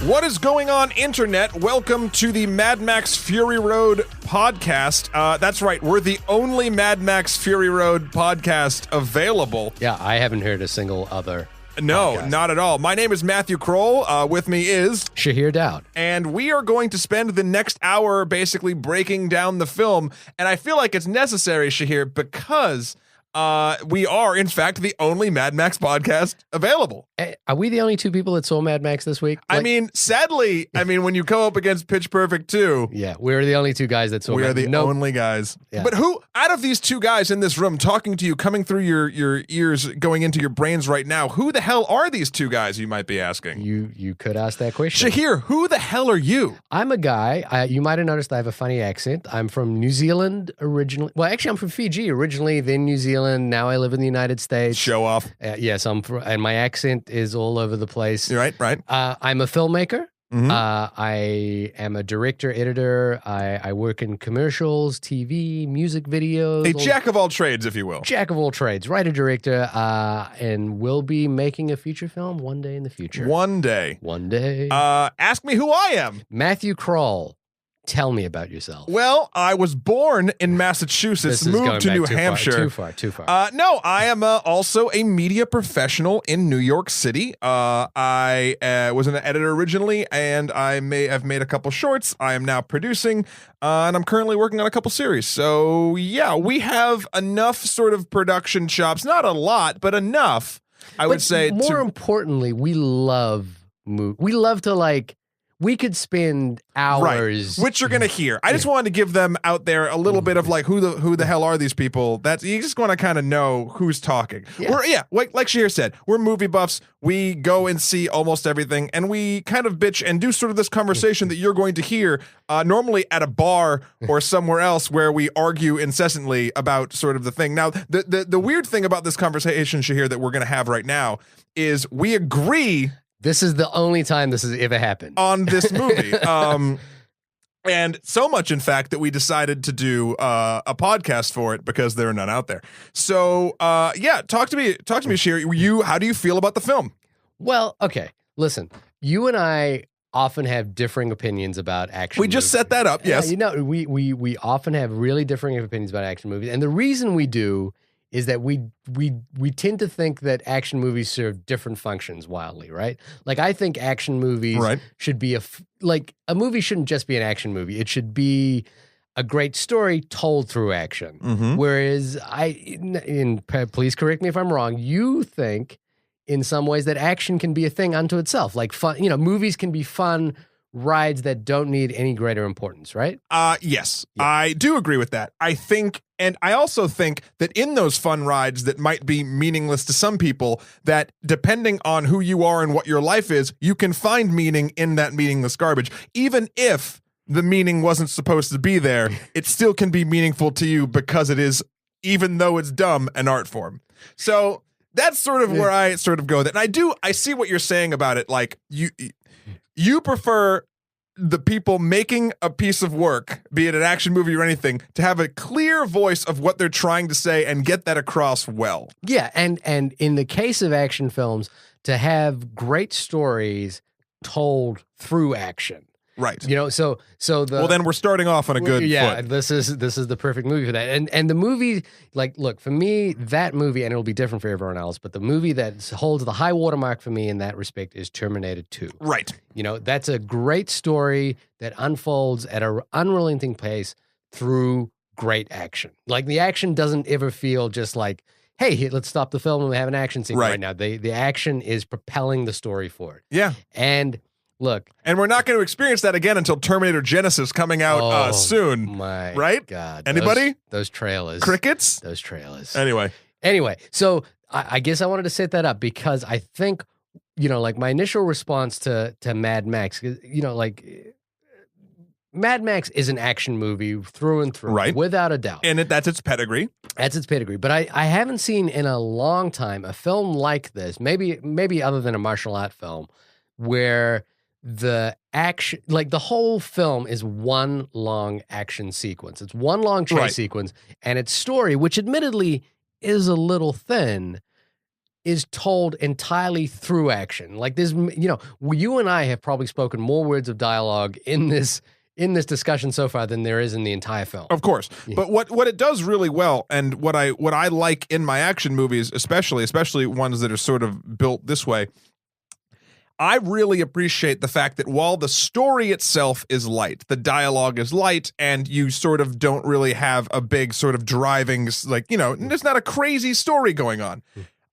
What is going on, Internet? Welcome to the Mad Max Fury Road podcast. That's right, we're the only Mad Max Fury Road podcast available. Yeah, I haven't heard a single other No, podcast. not at all. My name is Matthew Kroll. With me is Shahir Dowd. And we are going to spend the next hour basically breaking down the film. And I feel like it's necessary, Shahir, because we are, in fact, the only Mad Max podcast available. Are we the only two people that saw Mad Max this week? I mean, sadly, when you come up against Pitch Perfect 2, yeah, we're the only two guys that saw we Mad are the only guys. Yeah. But who, out of these two guys in this room talking to you, coming through your ears, going into your brains right now, who the hell are these two guys, you might be asking? You could ask that question. Shahir, who the hell are you? I'm a guy, you might have noticed I have a funny accent. I'm from New Zealand originally. Well, actually, I'm from Fiji originally, then New Zealand. Now I live in the United States. Show off. Yes, and my accent is all over the place. Right. I'm a filmmaker. Mhm. I am a director, editor. I work in commercials, TV, music videos. A jack of all trades, if you will. Jack of all trades, writer, director, and will be making a feature film one day in the future. One day. Ask me who I am. Matthew Kroll, tell me about yourself. Well, I was born in Massachusetts, This is moved going to back New too Hampshire. Too far. No, I am also a media professional in New York City. I was an editor originally, and I've made a couple shorts. I am now producing, and I'm currently working on a couple series. So yeah, we have enough sort of production chops. Not a lot, but enough. I would say. More importantly, we love to we could spend hours, right, which you're gonna hear. I just wanted to give them out there a little bit of like who the hell are these people? That's, you just want to kind of know who's talking. Yeah. Like Shahir said, we're movie buffs. We go and see almost everything, and we kind of bitch and do sort of this conversation that you're going to hear normally at a bar or somewhere else where we argue incessantly about sort of the thing. Now, the weird thing about this conversation, Shahir, that we're gonna have right now is we agree. This is the only time this has ever happened on this movie. And so much, in fact, that we decided to do a podcast for it because there are none out there. So, yeah, talk to me, Shahir. How do you feel about the film? Well, okay, listen, you and I often have differing opinions about action movies. Just set that up, yes. We often have really differing opinions about action movies. And the reason we do is that we tend to think that action movies serve different functions wildly, right? Like, I think action movies should be a movie shouldn't just be an action movie. It should be a great story told through action. Mm-hmm. Whereas please correct me if I'm wrong, you think in some ways that action can be a thing unto itself. Like fun, movies can be fun rides that don't need any greater importance, right? Yes, yeah. I do agree with that. And I also think that in those fun rides that might be meaningless to some people, that depending on who you are and what your life is, you can find meaning in that meaningless garbage. Even if the meaning wasn't supposed to be there, it still can be meaningful to you because it is, even though it's dumb, an art form. So that's sort of where I sort of go with it. And I see what you're saying about it. Like, you prefer the people making a piece of work, be it an action movie or anything, to have a clear voice of what they're trying to say and get that across well. Yeah, and in the case of action films, to have great stories told through action. Right. Well, then we're starting off on a good foot. This is the perfect movie for that. And the movie, look, for me, that movie, and it'll be different for everyone else, but the movie that holds the high watermark for me in that respect is Terminator 2. Right. That's a great story that unfolds at an unrelenting pace through great action. Like, the action doesn't ever feel just like, hey, let's stop the film and we have an action scene right now. The action is propelling the story forward. Yeah. And look, and we're not going to experience that again until Terminator Genesis coming out soon. My right? God. Anybody? Those trailers. Crickets? Those trailers. Anyway, so I guess I wanted to set that up because I think, my initial response to Mad Max, Mad Max is an action movie through and through, right, without a doubt. And that's its pedigree. That's its pedigree. But I haven't seen in a long time a film like this, maybe other than a martial art film, where the action, the whole film is one long action sequence. It's one long chase sequence, and its story, which admittedly is a little thin, is told entirely through action. Like there's, you and I have probably spoken more words of dialogue in this discussion so far than there is in the entire film. Of course. Yeah. But what it does really well, and what I like in my action movies, especially ones that are sort of built this way, I really appreciate the fact that while the story itself is light, the dialogue is light, and you sort of don't really have a big sort of driving, like, there's not a crazy story going on.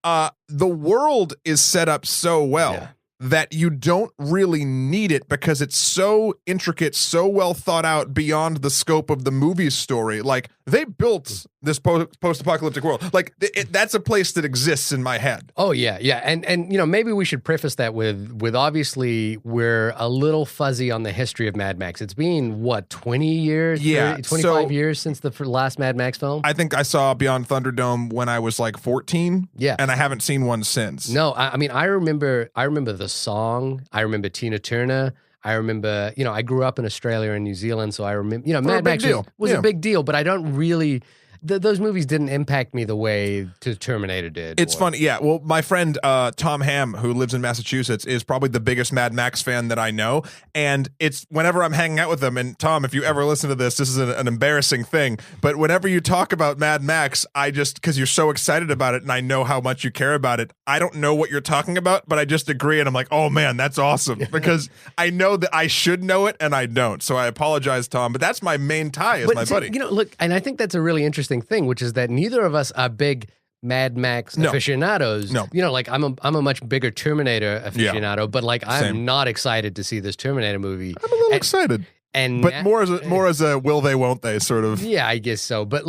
The world is set up so well that you don't really need it because it's so intricate, so well thought out beyond the scope of the movie's story. Like, they built this post-apocalyptic world. Like, that's a place that exists in my head. Oh, yeah, yeah. And maybe we should preface that with obviously we're a little fuzzy on the history of Mad Max. It's been, 20 years? Yeah. 30, 25 years since the last Mad Max film? I think I saw Beyond Thunderdome when I was like 14. Yeah. And I haven't seen one since. No, I mean, I remember the song. I remember Tina Turner. I remember, I grew up in Australia and New Zealand, so I remember, Mad Max was a big deal, but I don't really, those movies didn't impact me the way Terminator did. It's funny, yeah. Well, my friend Tom Ham, who lives in Massachusetts, is probably the biggest Mad Max fan that I know, and it's whenever I'm hanging out with him, and Tom, if you ever listen to this is an embarrassing thing, but whenever you talk about Mad Max, I just, because you're so excited about it, and I know how much you care about it, I don't know what you're talking about, but I just agree, and I'm like, oh man, that's awesome, because I know that I should know it, and I don't, so I apologize, Tom, but that's my main tie, is my buddy. Look, and I think that's a really interesting thing, which is that neither of us are big Mad Max aficionados. No. Like I'm a much bigger Terminator aficionado, but like I'm not excited to see this Terminator movie. I'm a little excited. But more as a will they won't they sort of. Yeah, I guess so. But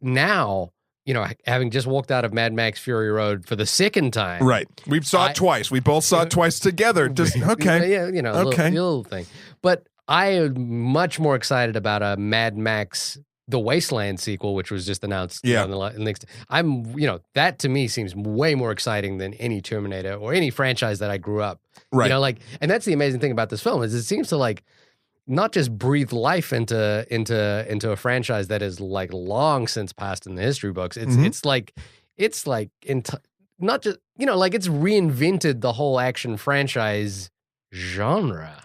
now, having just walked out of Mad Max Fury Road for the second time. Right. We saw it twice. We both saw it twice together. Just okay. Yeah, little thing. But I am much more excited about a Mad Max The Wasteland sequel, which was just announced. Yeah. In the next, that to me seems way more exciting than any Terminator or any franchise that I grew up. Right. And that's the amazing thing about this film is it seems to not just breathe life into a franchise that is like long since passed in the history books. It's not just it's reinvented the whole action franchise genre.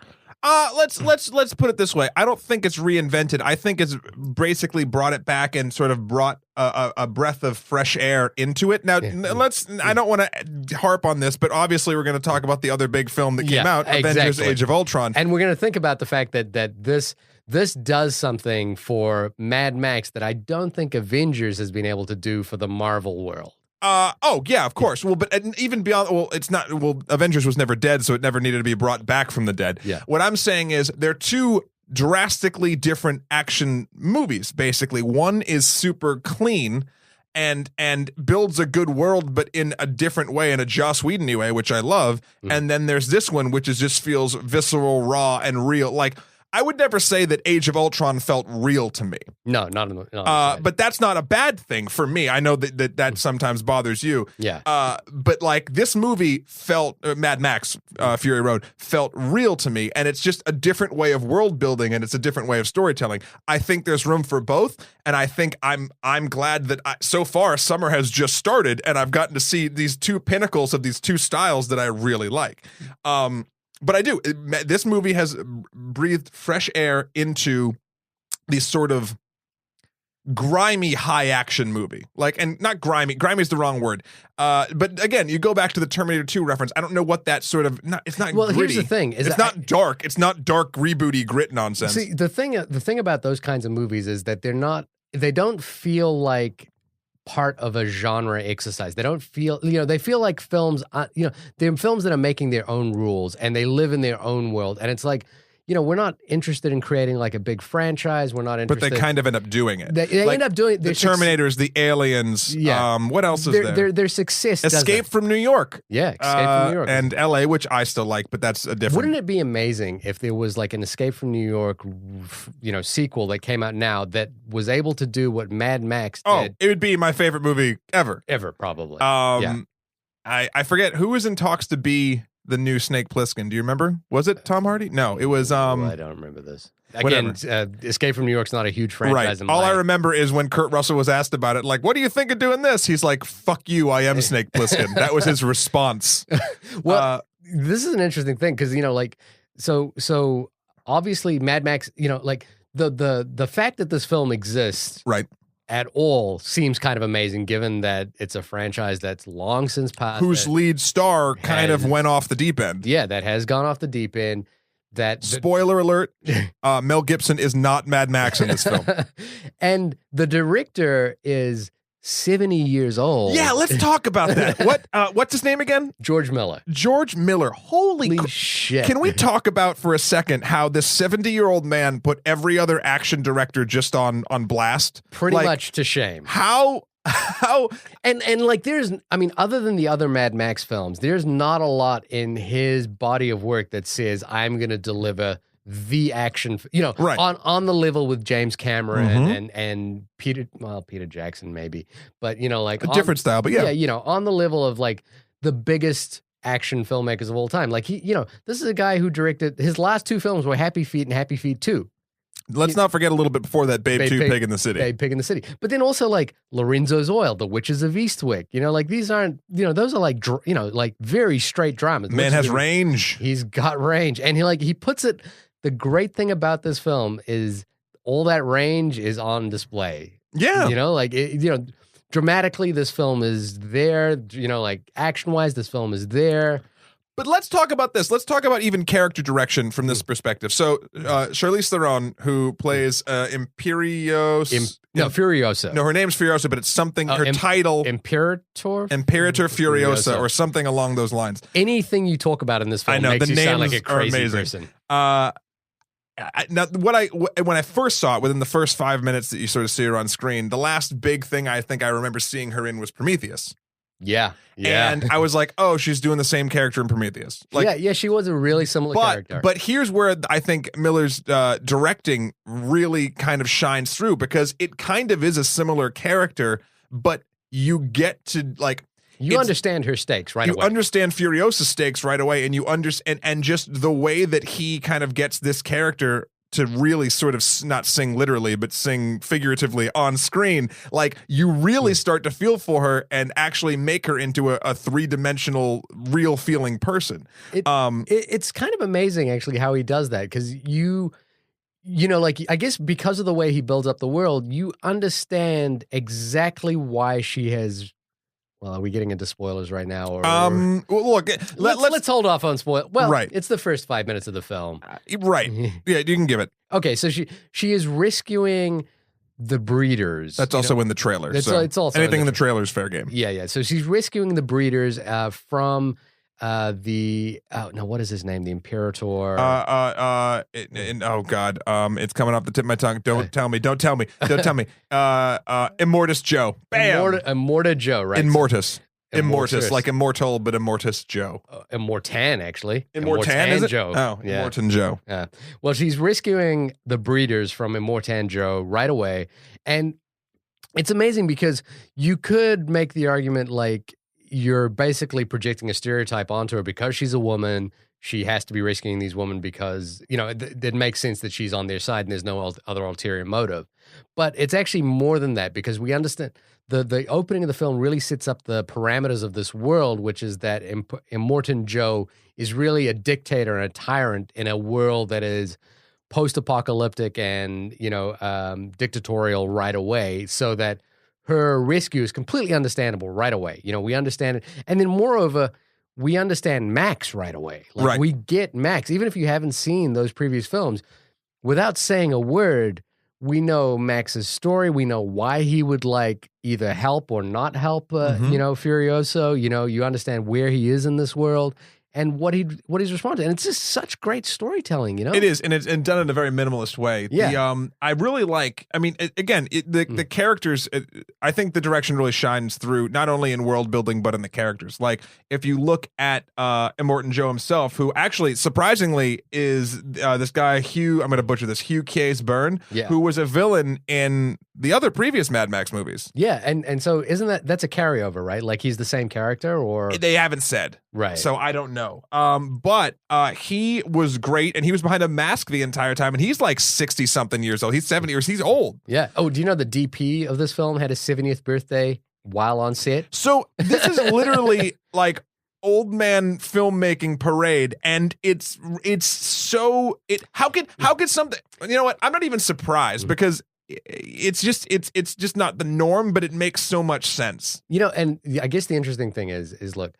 Let's put it this way. I don't think it's reinvented. I think it's basically brought it back and sort of brought a breath of fresh air into it. Now, I don't want to harp on this, but obviously we're going to talk about the other big film that came out, Avengers: Age of Ultron. And we're going to think about the fact that this does something for Mad Max that I don't think Avengers has been able to do for the Marvel world. Of course. Well, but even beyond, Avengers was never dead, so it never needed to be brought back from the dead. Yeah. What I'm saying is they're two drastically different action movies, basically. One is super clean and builds a good world, but in a different way, in a Joss Whedon way, which I love. And then there's this one, which just feels visceral, raw, and real. Like, I would never say that Age of Ultron felt real to me. No, not in the but that's not a bad thing for me. I know that sometimes bothers you. Yeah. But like this movie felt, Mad Max Fury Road felt real to me, and it's just a different way of world building, and it's a different way of storytelling. I think there's room for both, and I think I'm glad that so far summer has just started, and I've gotten to see these two pinnacles of these two styles that I really like. But I do. This movie has breathed fresh air into these sort of grimy high action movie. And not grimy. Grimy is the wrong word. But again, you go back to the Terminator 2 reference. I don't know what that sort of. It's not. Well, gritty. Here's the thing: it's not dark. It's not dark rebooty grit nonsense. See, the thing about those kinds of movies is that they don't feel like part of a genre exercise. They don't feel, they feel like films, they're films that are making their own rules and they live in their own world. And it's like, we're not interested in creating like a big franchise. We're not interested. But they kind of end up doing it. They end up doing the Terminators, the Aliens. Yeah. What else is there? Their success. Escape from New York. Yeah, Escape from New York. And LA, which I still like, but that's a different. Wouldn't it be amazing if there was like an Escape from New York, sequel that came out now that was able to do what Mad Max did? Oh, it would be my favorite movie ever. Ever, probably. Yeah. I forget who was in talks to be the new Snake Plissken. Do you remember? Was it Tom Hardy? No, it was. I don't remember this. Again, Escape from New York's not a huge franchise. Right. All I remember is when Kurt Russell was asked about it, like, what do you think of doing this? He's like, fuck you, I am Snake Plissken. That was his response. Well, this is an interesting thing because, like, so obviously Mad Max, like the fact that this film exists right. at all seems kind of amazing given that it's a franchise that's long since passed. Whose lead star kind of went off the deep end. Yeah, that has gone off the deep end. Spoiler alert, Mel Gibson is not Mad Max in this film. And the director is 70 years old. Yeah, let's talk about that. What's his name again? George Miller. George Miller. Holy shit. Can we talk about for a second how this 70-year-old man put every other action director just on blast? Pretty much to shame. How and like there's, I mean, other than the other Mad Max films, there's not a lot in his body of work that says I'm going to deliver the action, right. on the level with James Cameron and Peter Jackson maybe, but like a different style, but yeah, on the level of like the biggest action filmmakers of all time. Like this is a guy who directed his last two films were Happy Feet and Happy Feet 2. Let's not forget a little bit before that, Babe 2, Pig in the City. Babe, Pig in the City. But then also like Lorenzo's Oil, The Witches of Eastwick. Like these aren't, those are like, like very straight dramas. Man has range. He's got range. And he puts it, the great thing about this film is all that range is on display. Yeah. Dramatically, this film is there. Like action-wise, this film is there. But let's talk about this. Let's talk about even character direction from this perspective. So, Charlize Theron, who plays Furiosa. No, her name's Furiosa, but it's something, her title... Imperator Furiosa, or something along those lines. Anything you talk about in this film makes you sound like a crazy person. Now, when I first saw it, within the first 5 minutes that you sort of see her on screen, the last big thing I think I remember seeing her in was Prometheus. Yeah. And I was like, oh, she's doing the same character in Prometheus. Like, yeah, she was a really similar character. But here's where I think Miller's directing really kind of shines through, because it kind of is a similar character, but you get to like... You understand her stakes right away. You understand Furiosa's stakes right away, and you understand, and just the way that he kind of gets this character to really sort of not sing literally, but sing figuratively on screen. Like, you really start to feel for her and actually make her into a three-dimensional, real feeling person. It's kind of amazing, actually, how he does that, because like, I guess because of the way he builds up the world, you understand exactly why she has... Well, are we getting into spoilers right now? Or well, look, let's hold off on spoil. Well, right. It's the first 5 minutes of the film. Right. Yeah, you can give it. Okay, so she is rescuing the breeders. That's also in the trailer. It's also anything in the trailer is fair game. Yeah. So she's rescuing the breeders from what is his name? The Imperator. Oh God. It's coming off the tip of my tongue. Don't tell me. Immortus Joe. Bam. Immorta Joe, right? Immortus, like immortal, but Immortus Joe. Immortan, actually. Immortan, is it? Joe. Oh, yeah. Immortan Joe. Yeah. Well, she's rescuing the breeders from Immortan Joe right away. And it's amazing because you could make the argument like, you're basically projecting a stereotype onto her because she's a woman. She has to be rescuing these women because, it makes sense that she's on their side and there's no other ulterior motive. But it's actually more than that, because we understand the opening of the film really sets up the parameters of this world, which is that Immortan Joe is really a dictator and a tyrant in a world that is post-apocalyptic and, dictatorial right away, so that her rescue is completely understandable right away. We understand it. And then moreover, we understand Max right away. Like, right. We get Max. Even if you haven't seen those previous films, without saying a word, we know Max's story. We know why he would like either help or not help, Furioso. You understand where he is in this world and what he's responding to. And it's just such great storytelling, It is, and it's done in a very minimalist way. Yeah. I really like, the characters, I think the direction really shines through, not only in world building, but in the characters. Like, if you look at Immortan Joe himself, who actually, surprisingly, is this guy, Hugh, I'm going to butcher this, Hugh Case Byrne, who was a villain in the other previous Mad Max movies. Yeah, and so that's a carryover, right? Like, he's the same character, or... They haven't said. Right. So I don't know. no. But he was great, and he was behind a mask the entire time, and he's like 60-something years old. He's 70 years. He's old. Yeah. Oh, do you know the DP of this film had his 70th birthday while on set? So this is literally like old man filmmaking parade, and it's so how could something, you know what, I'm not even surprised, because it's just not the norm, but it makes so much sense. You know, and I guess the interesting thing is look,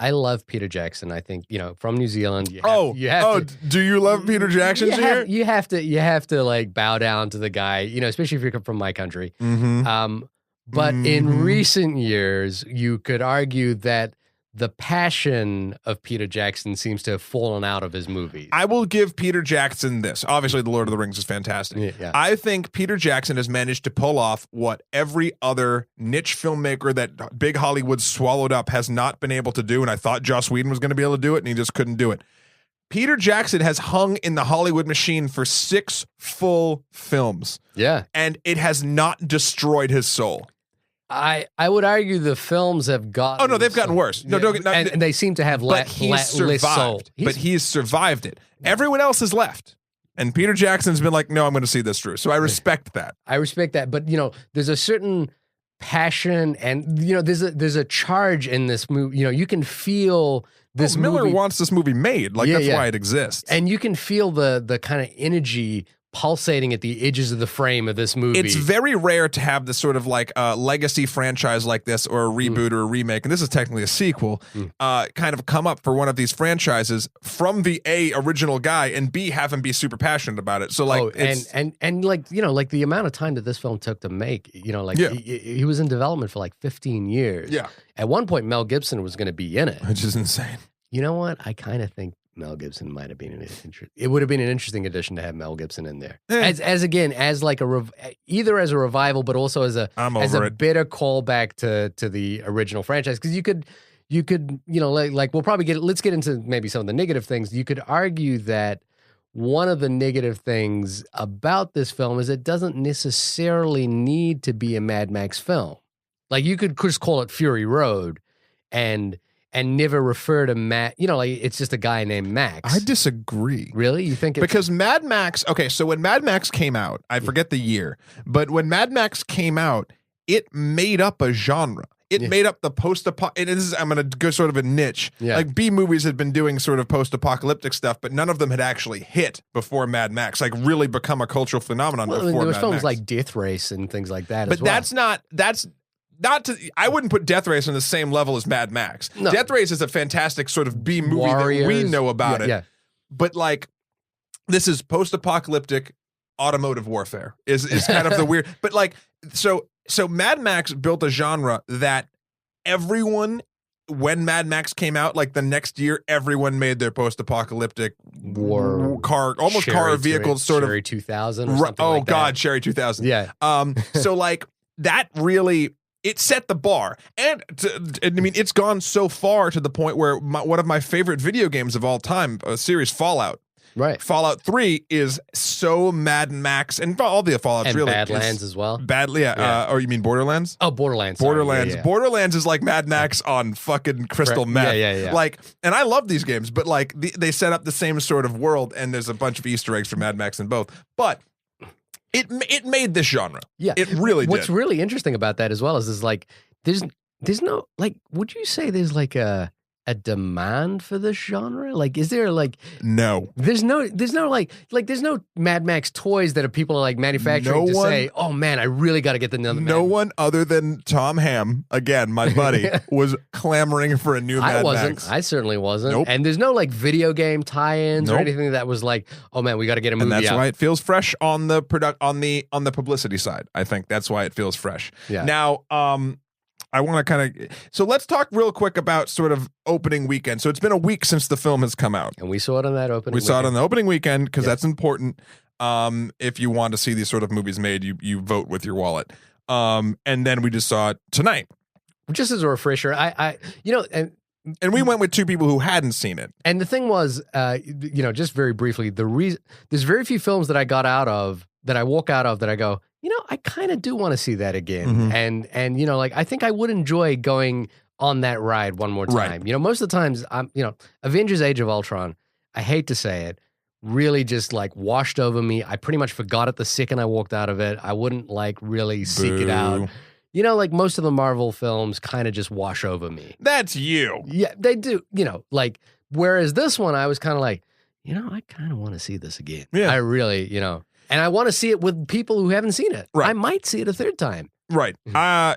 I love Peter Jackson. I think, you know, from New Zealand. Do you love Peter Jackson here? You have to like bow down to the guy, you know, especially if you're from my country. But in recent years, you could argue that the passion of Peter Jackson seems to have fallen out of his movies. I will give Peter Jackson this. Obviously, The Lord of the Rings is fantastic. Yeah. I think Peter Jackson has managed to pull off what every other niche filmmaker that big Hollywood swallowed up has not been able to do, and I thought Joss Whedon was going to be able to do it, and he just couldn't do it. Peter Jackson has hung in the Hollywood machine for 6 full films. Yeah. And it has not destroyed his soul. I would argue the films have gotten... Oh, no, they've gotten worse. No, and they seem to have less soul. But he's survived it. Everyone else has left. And Peter Jackson's been like, no, I'm going to see this through. So I respect that. I respect that. But, you know, there's a certain passion, and, you know, there's a charge in this movie. You know, you can feel this movie... Miller wants this movie made. Like, that's why it exists. And you can feel the kind of energy pulsating at the edges of the frame of this movie. It's very rare to have this sort of like legacy franchise like this, or a reboot or a remake, and this is technically a sequel, kind of come up for one of these franchises from the original guy, and B, have him be super passionate about it. So like, and like, you know, like the amount of time that this film took to make, you know, like he was in development for like 15 years. Yeah. At one point, Mel Gibson was going to be in it. Which is insane. You know what? I kind of think Mel Gibson might have been it would have been an interesting addition to have Mel Gibson in there, as like either as a revival, but also as a better callback to the original franchise. Because you could you know, like we'll probably let's get into maybe some of the negative things. You could argue that one of the negative things about this film is it doesn't necessarily need to be a Mad Max film. Like, you could just call it Fury Road, and never refer to Matt, you know, like it's just a guy named Max. I disagree. Really? You think because Mad Max, okay, so when Mad Max came out, I forget the year, but when Mad Max came out, it made up a genre. It made up the post-apocalyptic, I'm going to go sort of a niche. Yeah. Like, B movies had been doing sort of post-apocalyptic stuff, but none of them had actually hit before Mad Max, like really become a cultural phenomenon before Mad Max. There was films like Death Race and things like that but as well. That's not to, I wouldn't put Death Race on the same level as Mad Max. No. Death Race is a fantastic sort of B movie that we know about it. Yeah. But like, this is post-apocalyptic automotive warfare is kind of the weird, but like, so Mad Max built a genre that everyone, when Mad Max came out, like the next year, everyone made their post-apocalyptic car vehicles sort of Sherry 2000 or something like that. God, Sherry 2000. Yeah. So like, that really, it set the bar, and I mean, it's gone so far to the point where one of my favorite video games of all time, a series, Fallout. Right. Fallout 3 is so Mad Max, and all the Fallouts and really. Badlands as well. Badly, yeah. Or you mean Borderlands? Oh, Borderlands. Borderlands. Yeah. Borderlands is like Mad Max on fucking crystal meth. Yeah. Like, and I love these games, but like they set up the same sort of world, and there's a bunch of Easter eggs for Mad Max in both. But it made this genre. Yeah, it really did. What's really interesting about that as well is like there's no, like, would you say there's like a demand for this genre? Like, is there like no? There's no like there's no Mad Max toys that people are like manufacturing say, oh man, I really got to get the Mad Max. No one other than Tom Ham, again, my buddy, was clamoring for a new Mad Max. I certainly wasn't. Nope. And there's no like video game tie-ins or anything that was like, oh man, we got to get a movie. And that's out. why it feels fresh on the on the publicity side. I think that's why it feels fresh. Yeah. Now, I want to kind of, so let's talk real quick about sort of opening weekend. So it's been a week since the film has come out. And we saw it on that opening weekend. Saw it on the opening weekend because that's important. If you want to see these sort of movies made, you vote with your wallet. And then we just saw it tonight. Just as a refresher, I you know, and we went with two people who hadn't seen it. And the thing was, you know, just very briefly, there's very few films that I walk out of that I go, you know, I kind of do want to see that again. Mm-hmm. And you know, like, I think I would enjoy going on that ride one more time. Right. You know, most of the times, Avengers: Age of Ultron, I hate to say it, really just like washed over me. I pretty much forgot it the second I walked out of it. I wouldn't like really seek it out. You know, like most of the Marvel films kind of just wash over me. That's you. Yeah, they do. You know, like, whereas this one, I was kind of like, you know, I kind of want to see this again. Yeah. I really, you know, and I want to see it with people who haven't seen it. Right. I might see it a third time. Right. Yeah.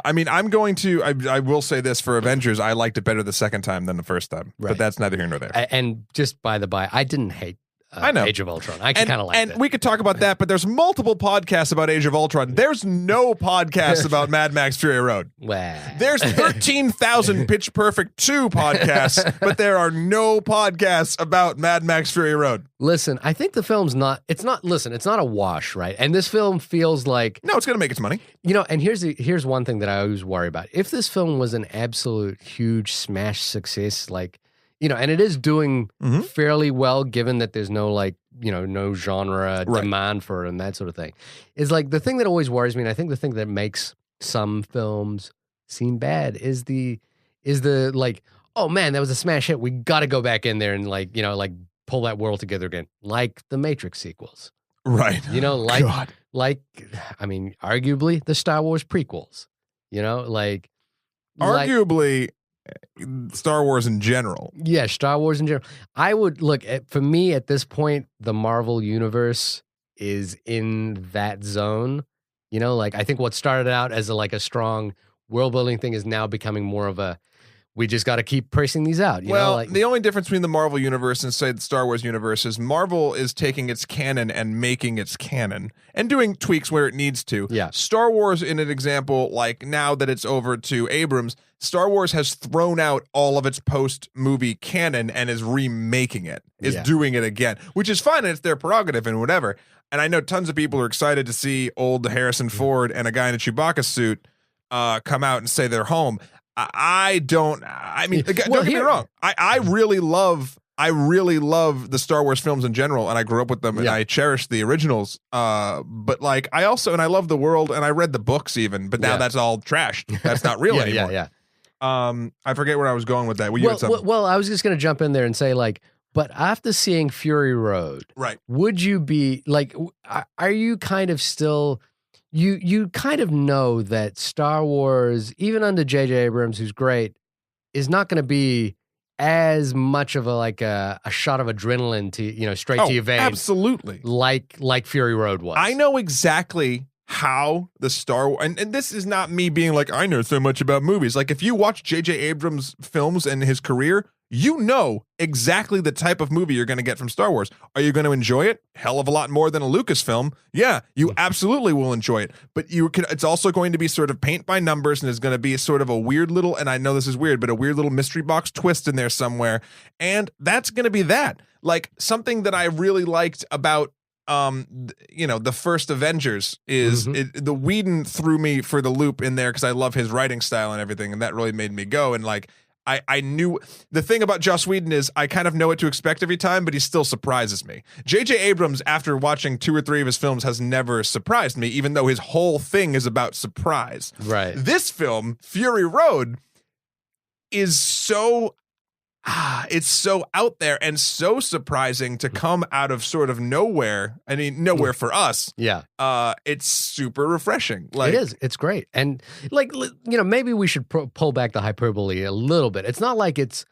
I mean, I'm going to, I will say this for Avengers, I liked it better the second time than the first time. Right. But that's neither here nor there. And just by the by, I didn't hate I know. Age of Ultron. I kind of liked it. And we could talk about that, but there's multiple podcasts about Age of Ultron. There's no podcast about Mad Max Fury Road. Well. There's 13,000 Pitch Perfect 2 podcasts, but there are no podcasts about Mad Max Fury Road. Listen, I think the film's it's not a wash, right? And this film feels like... No, it's going to make its money. You know, and here's one thing that I always worry about. If this film was an absolute huge smash success, like, you know, and it is doing fairly well, given that there's no like, you know, no genre demand for it and that sort of thing. Is like the thing that always worries me, and I think the thing that makes some films seem bad is the like, oh man, that was a smash hit. We got to go back in there and like, you know, like pull that world together again, like the Matrix sequels, right? You know, like I mean, arguably the Star Wars prequels. You know, like arguably. Star Wars in general. Yeah, Star Wars in general. I would look at, for me at this point, the Marvel universe is in that zone. You know, like I think what started out as a strong world building thing is now becoming more of a, we just got to keep pressing these out. You know, like, the only difference between the Marvel universe and say the Star Wars universe is Marvel is taking its canon and making its canon and doing tweaks where it needs to. Yeah. Star Wars, in an example, like now that it's over to Abrams, Star Wars has thrown out all of its post-movie canon and is remaking it, doing it again, which is fine and it's their prerogative and whatever. And I know tons of people are excited to see old Harrison Ford and a guy in a Chewbacca suit come out and say they're home. I mean, don't get me wrong. I really love the Star Wars films in general, and I grew up with them, and I cherish the originals. But like, I love the world, and I read the books even, but now that's all trashed. That's not real anymore. Yeah. I forget where I was going with that. Well, I was just going to jump in there and say, like, but after seeing Fury Road, right? Would you be like, are you kind of still? You kind of know that Star Wars, even under J.J. Abrams, who's great, is not going to be as much of a shot of adrenaline to, you know, straight to your veins. Absolutely. Like Fury Road was. I know exactly how the Star Wars, and this is not me being like, I know so much about movies. Like if you watch J.J. Abrams films and his career, you know exactly the type of movie you're going to get from Star Wars. Are you going to enjoy it? Hell of a lot more than a Lucasfilm. Yeah, you absolutely will enjoy it. But it's also going to be sort of paint by numbers, and there's going to be sort of a weird little, and I know this is weird, but a weird little mystery box twist in there somewhere. And that's going to be that. Like something that I really liked about the first Avengers is the Whedon threw me for the loop in there because I love his writing style and everything, and that really made me go. And like I knew the thing about Joss Whedon is I kind of know what to expect every time, but he still surprises me. J.J. Abrams, after watching 2 or 3 of his films, has never surprised me, even though his whole thing is about surprise. Right. This film, Fury Road, is so it's so out there and so surprising to come out of sort of nowhere. I mean, nowhere for us. Yeah. It's super refreshing. Like, it is. It's great. And like, you know, maybe we should pull back the hyperbole a little bit. It's not like it's,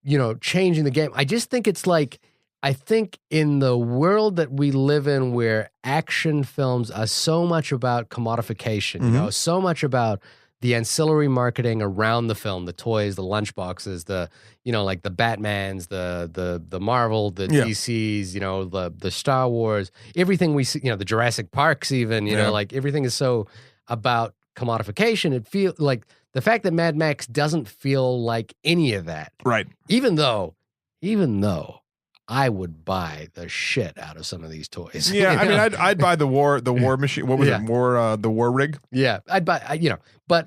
you know, changing the game. I just think it's like, I think in the world that we live in where action films are so much about commodification, you know, so much about the ancillary marketing around the film, the toys, the lunchboxes, the, you know, like the Batmans, the Marvel, the DCs, you know, the Star Wars, everything we see, you know, the Jurassic Parks even, you know, like everything is so about commodification. It feels like the fact that Mad Max doesn't feel like any of that. Right. Even though I would buy the shit out of some of these toys. Yeah, I mean, I'd buy the war machine. What was it? The war rig. Yeah, I'd buy. You know, but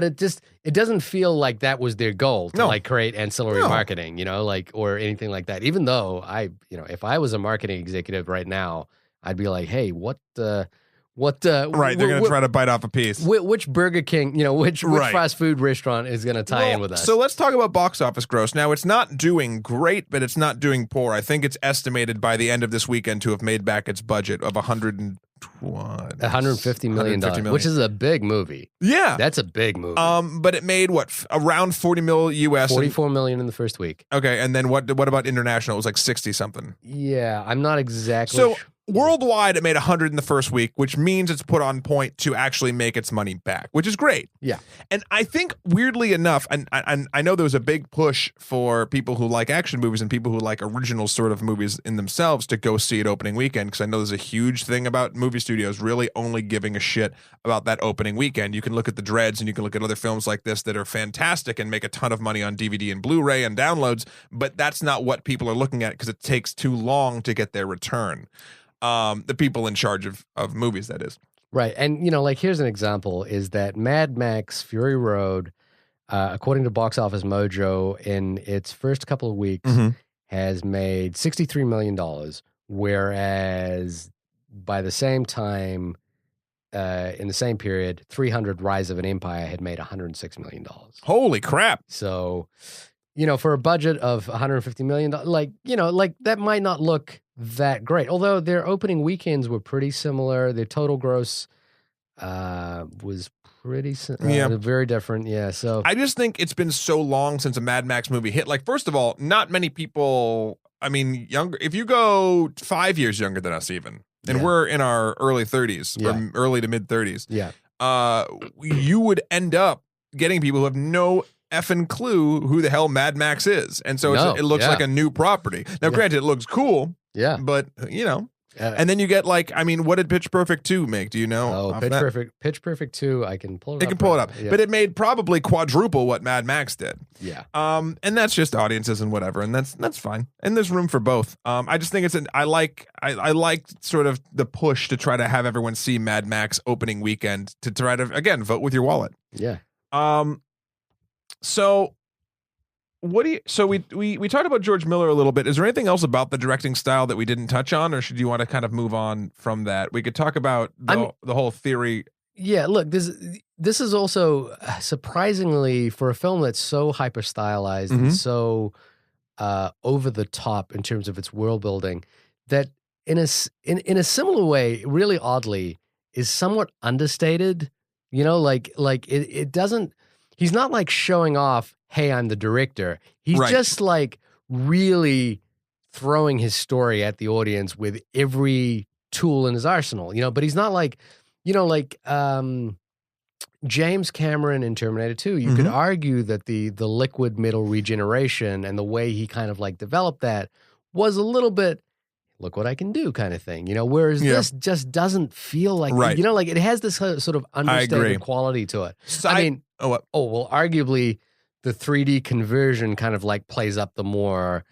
it doesn't feel like that was their goal to like create ancillary marketing. You know, like or anything like that. Even though if I was a marketing executive right now, I'd be like, hey, what What Right, they're going to try to bite off a piece. Which Burger King, which fast food restaurant is going to tie in with us? So let's talk about box office gross. Now, it's not doing great, but it's not doing poor. I think it's estimated by the end of this weekend to have made back its budget of $150 million, which is a big movie. Yeah, that's a big movie. But it made around 40 mil US, 44 million in the first week. Okay, and then what about international? It was like 60 something. Yeah, I'm not exactly sure. Worldwide, it made 100 in the first week, which means it's put on point to actually make its money back, which is great. Yeah. And I think, weirdly enough, and I know there was a big push for people who like action movies and people who like original sort of movies in themselves to go see it opening weekend, because I know there's a huge thing about movie studios really only giving a shit about that opening weekend. You can look at The Dreads and you can look at other films like this that are fantastic and make a ton of money on DVD and Blu-ray and downloads, but that's not what people are looking at because it takes too long to get their return. The people in charge of movies, that is. Right. And, here's an example is that Mad Max Fury Road, according to Box Office Mojo, in its first couple of weeks, has made $63 million, whereas by the same time, in the same period, 300 Rise of an Empire had made $106 million. Holy crap. So, for a budget of $150 million, that might not look that great. Although their opening weekends were pretty similar. Their total gross was pretty very different. Yeah. So I just think it's been so long since a Mad Max movie hit. Like, first of all, not many people, younger, if you go 5 years younger than us even, and we're in our early 30s or early to mid 30s. Yeah. You would end up getting people who have no effing clue who the hell Mad Max is. And so it looks like a new property. Now, granted, it looks cool. Yeah. But, and then you get what did Pitch Perfect 2 make? Do you know? Pitch Perfect 2, I can pull it up. It can pull it up. Yeah. But it made probably quadruple what Mad Max did. Yeah. And that's just audiences and whatever, and that's fine. And there's room for both. I just think I like sort of the push to try to have everyone see Mad Max opening weekend to try to, again, vote with your wallet. Yeah. So we talked about George Miller a little bit. Is there anything else about the directing style that we didn't touch on, or should you want to kind of move on from that? We could talk about the whole theory. Yeah, look, this is also surprisingly, for a film that's so hyper stylized and so over the top in terms of its world building, that in a similar way, really oddly, is somewhat understated. It doesn't. He's not like showing off, hey, I'm the director. He's just like really throwing his story at the audience with every tool in his arsenal, but he's not like, James Cameron in Terminator 2. You could argue that the liquid metal regeneration and the way he kind of like developed that was a little bit, look what I can do kind of thing, whereas this just doesn't feel like, it has this sort of understated quality to it. Arguably the 3D conversion kind of like plays up the more,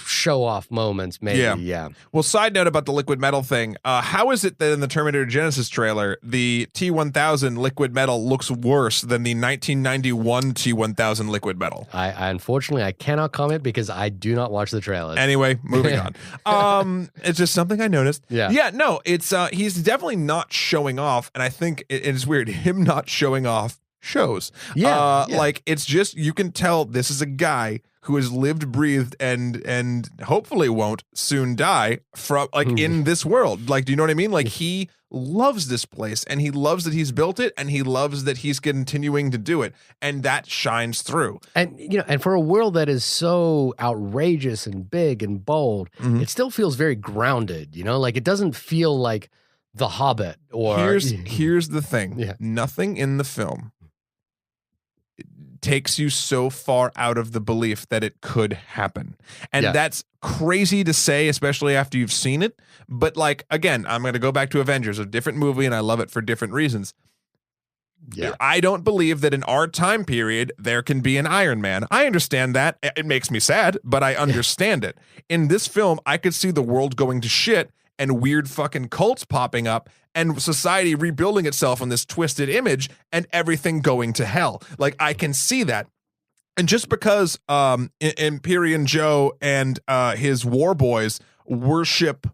show off moments, maybe. Yeah. Well, side note about the liquid metal thing. How is it that in the Terminator Genesis trailer, the T-1000 liquid metal looks worse than the 1991 T-1000 liquid metal? I unfortunately I cannot comment because I do not watch the trailers. Anyway, moving on. It's just something I noticed. Yeah. No, it's he's definitely not showing off, and I think it's weird. Him not showing off shows. Like, it's just, you can tell this is a guy who has lived, breathed, and hopefully won't soon die from in this world. Like, do you know what I mean? Like, he loves this place, and he loves that he's built it, and he loves that he's continuing to do it, and that shines through. And and for a world that is so outrageous and big and bold, it still feels very grounded. Like, it doesn't feel like The Hobbit or. Here's the thing. Yeah. Nothing in the film takes you so far out of the belief that it could happen. And that's crazy to say, especially after you've seen it. But again, I'm going to go back to Avengers, a different movie, and I love it for different reasons. Yeah. I don't believe that in our time period, there can be an Iron Man. I understand that. It makes me sad, but I understand it. In this film, I could see the world going to shit and weird fucking cults popping up and society rebuilding itself on this twisted image and everything going to hell. Like, I can see that. And just because Imperium Joe and his war boys worship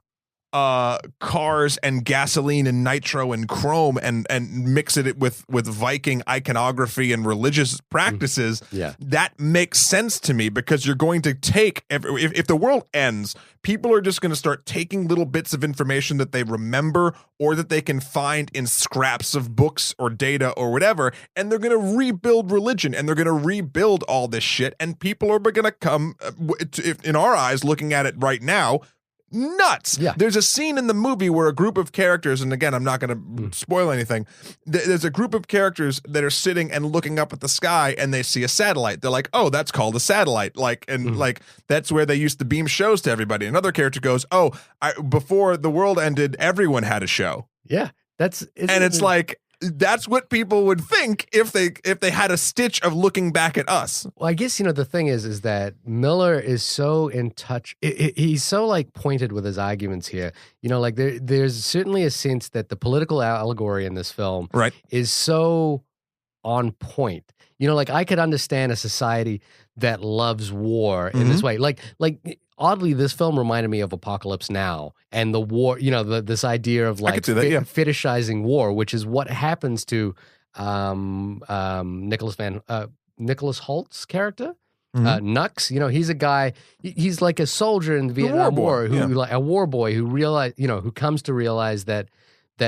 cars and gasoline and nitro and chrome and mix it with Viking iconography and religious practices, that makes sense to me, because you're going to take if the world ends, people are just going to start taking little bits of information that they remember or that they can find in scraps of books or data or whatever, and they're going to rebuild religion, and they're going to rebuild all this shit, and people are going to come, in our eyes, looking at it right now, nuts. Yeah. There's a scene in the movie where a group of characters, and again, I'm not going to spoil anything. There's a group of characters that are sitting and looking up at the sky, and they see a satellite. They're like, "Oh, that's called a satellite." Like, and like that's where they used to beam shows to everybody. Another character goes, "Oh, before the world ended, everyone had a show." Yeah, it's like, that's what people would think if they had a stitch of looking back at us. Well, I guess, the thing is that Miller is so in touch. He's so like pointed with his arguments here. Like there's certainly a sense that the political allegory in this film is so on point. Like I could understand a society that loves war in this way. Like oddly, this film reminded me of Apocalypse Now and the war, this idea of like fetishizing war, which is what happens to Nicholas Holt's character. Nux, he's a guy, he's like a soldier in the Vietnam War who like a war boy who who comes to realize that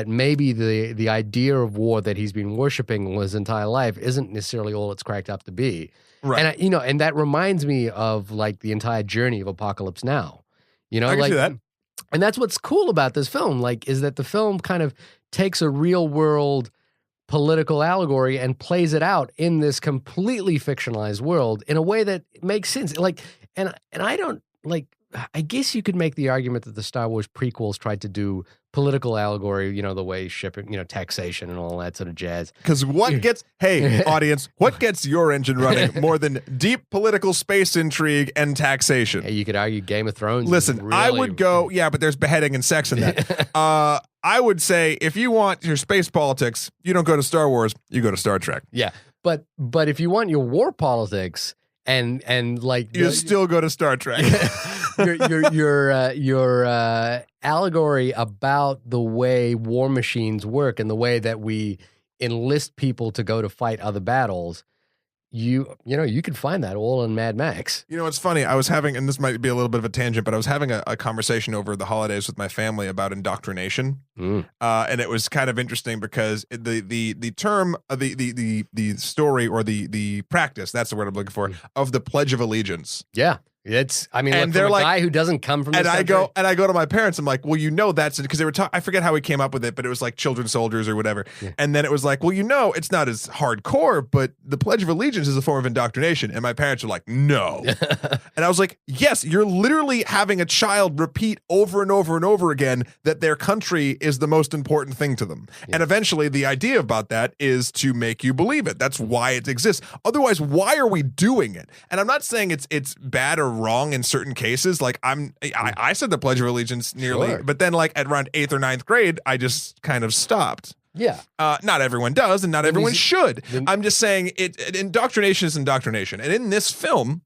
maybe the idea of war that he's been worshiping his entire life isn't necessarily all it's cracked up to be. Right. And and that reminds me of like the entire journey of Apocalypse Now. I can see that. And that's what's cool about this film, is that the film kind of takes a real world political allegory and plays it out in this completely fictionalized world in a way that makes sense. And I don't I guess you could make the argument that the Star Wars prequels tried to do political allegory, the way shipping, taxation and all that sort of jazz. Because hey, audience, what gets your engine running more than deep political space intrigue and taxation? Hey, you could argue Game of Thrones. Listen, I would go, but there's beheading and sex in that. I would say if you want your space politics, you don't go to Star Wars, you go to Star Trek. Yeah, but if you want your war politics and you still go to Star Trek. your allegory about the way war machines work and the way that we enlist people to go to fight other battles, you could find that all in Mad Max. It's funny. I was having, and this might be a little bit of a tangent, but I was having a conversation over the holidays with my family about indoctrination, and it was kind of interesting because the term, the story or the practice, that's the word I'm looking for, of the Pledge of Allegiance. Yeah. And they're like, guy who doesn't come from this country. I go to my parents. I'm like, well, that's because they were talking. I forget how we came up with it, but it was like children soldiers or whatever. Yeah. And then it was like, well, it's not as hardcore, but the Pledge of Allegiance is a form of indoctrination. And my parents were like, no. And I was like, yes, you're literally having a child repeat over and over and over again that their country is the most important thing to them. Yeah. And eventually, the idea about that is to make you believe it. That's why it exists. Otherwise, why are we doing it? And I'm not saying it's bad or wrong in certain cases. Like I said the Pledge of Allegiance nearly, but then like at around 8th or 9th grade, I just kind of stopped. Yeah. Not everyone does, and not everyone should. I'm just saying indoctrination is indoctrination. And in this film,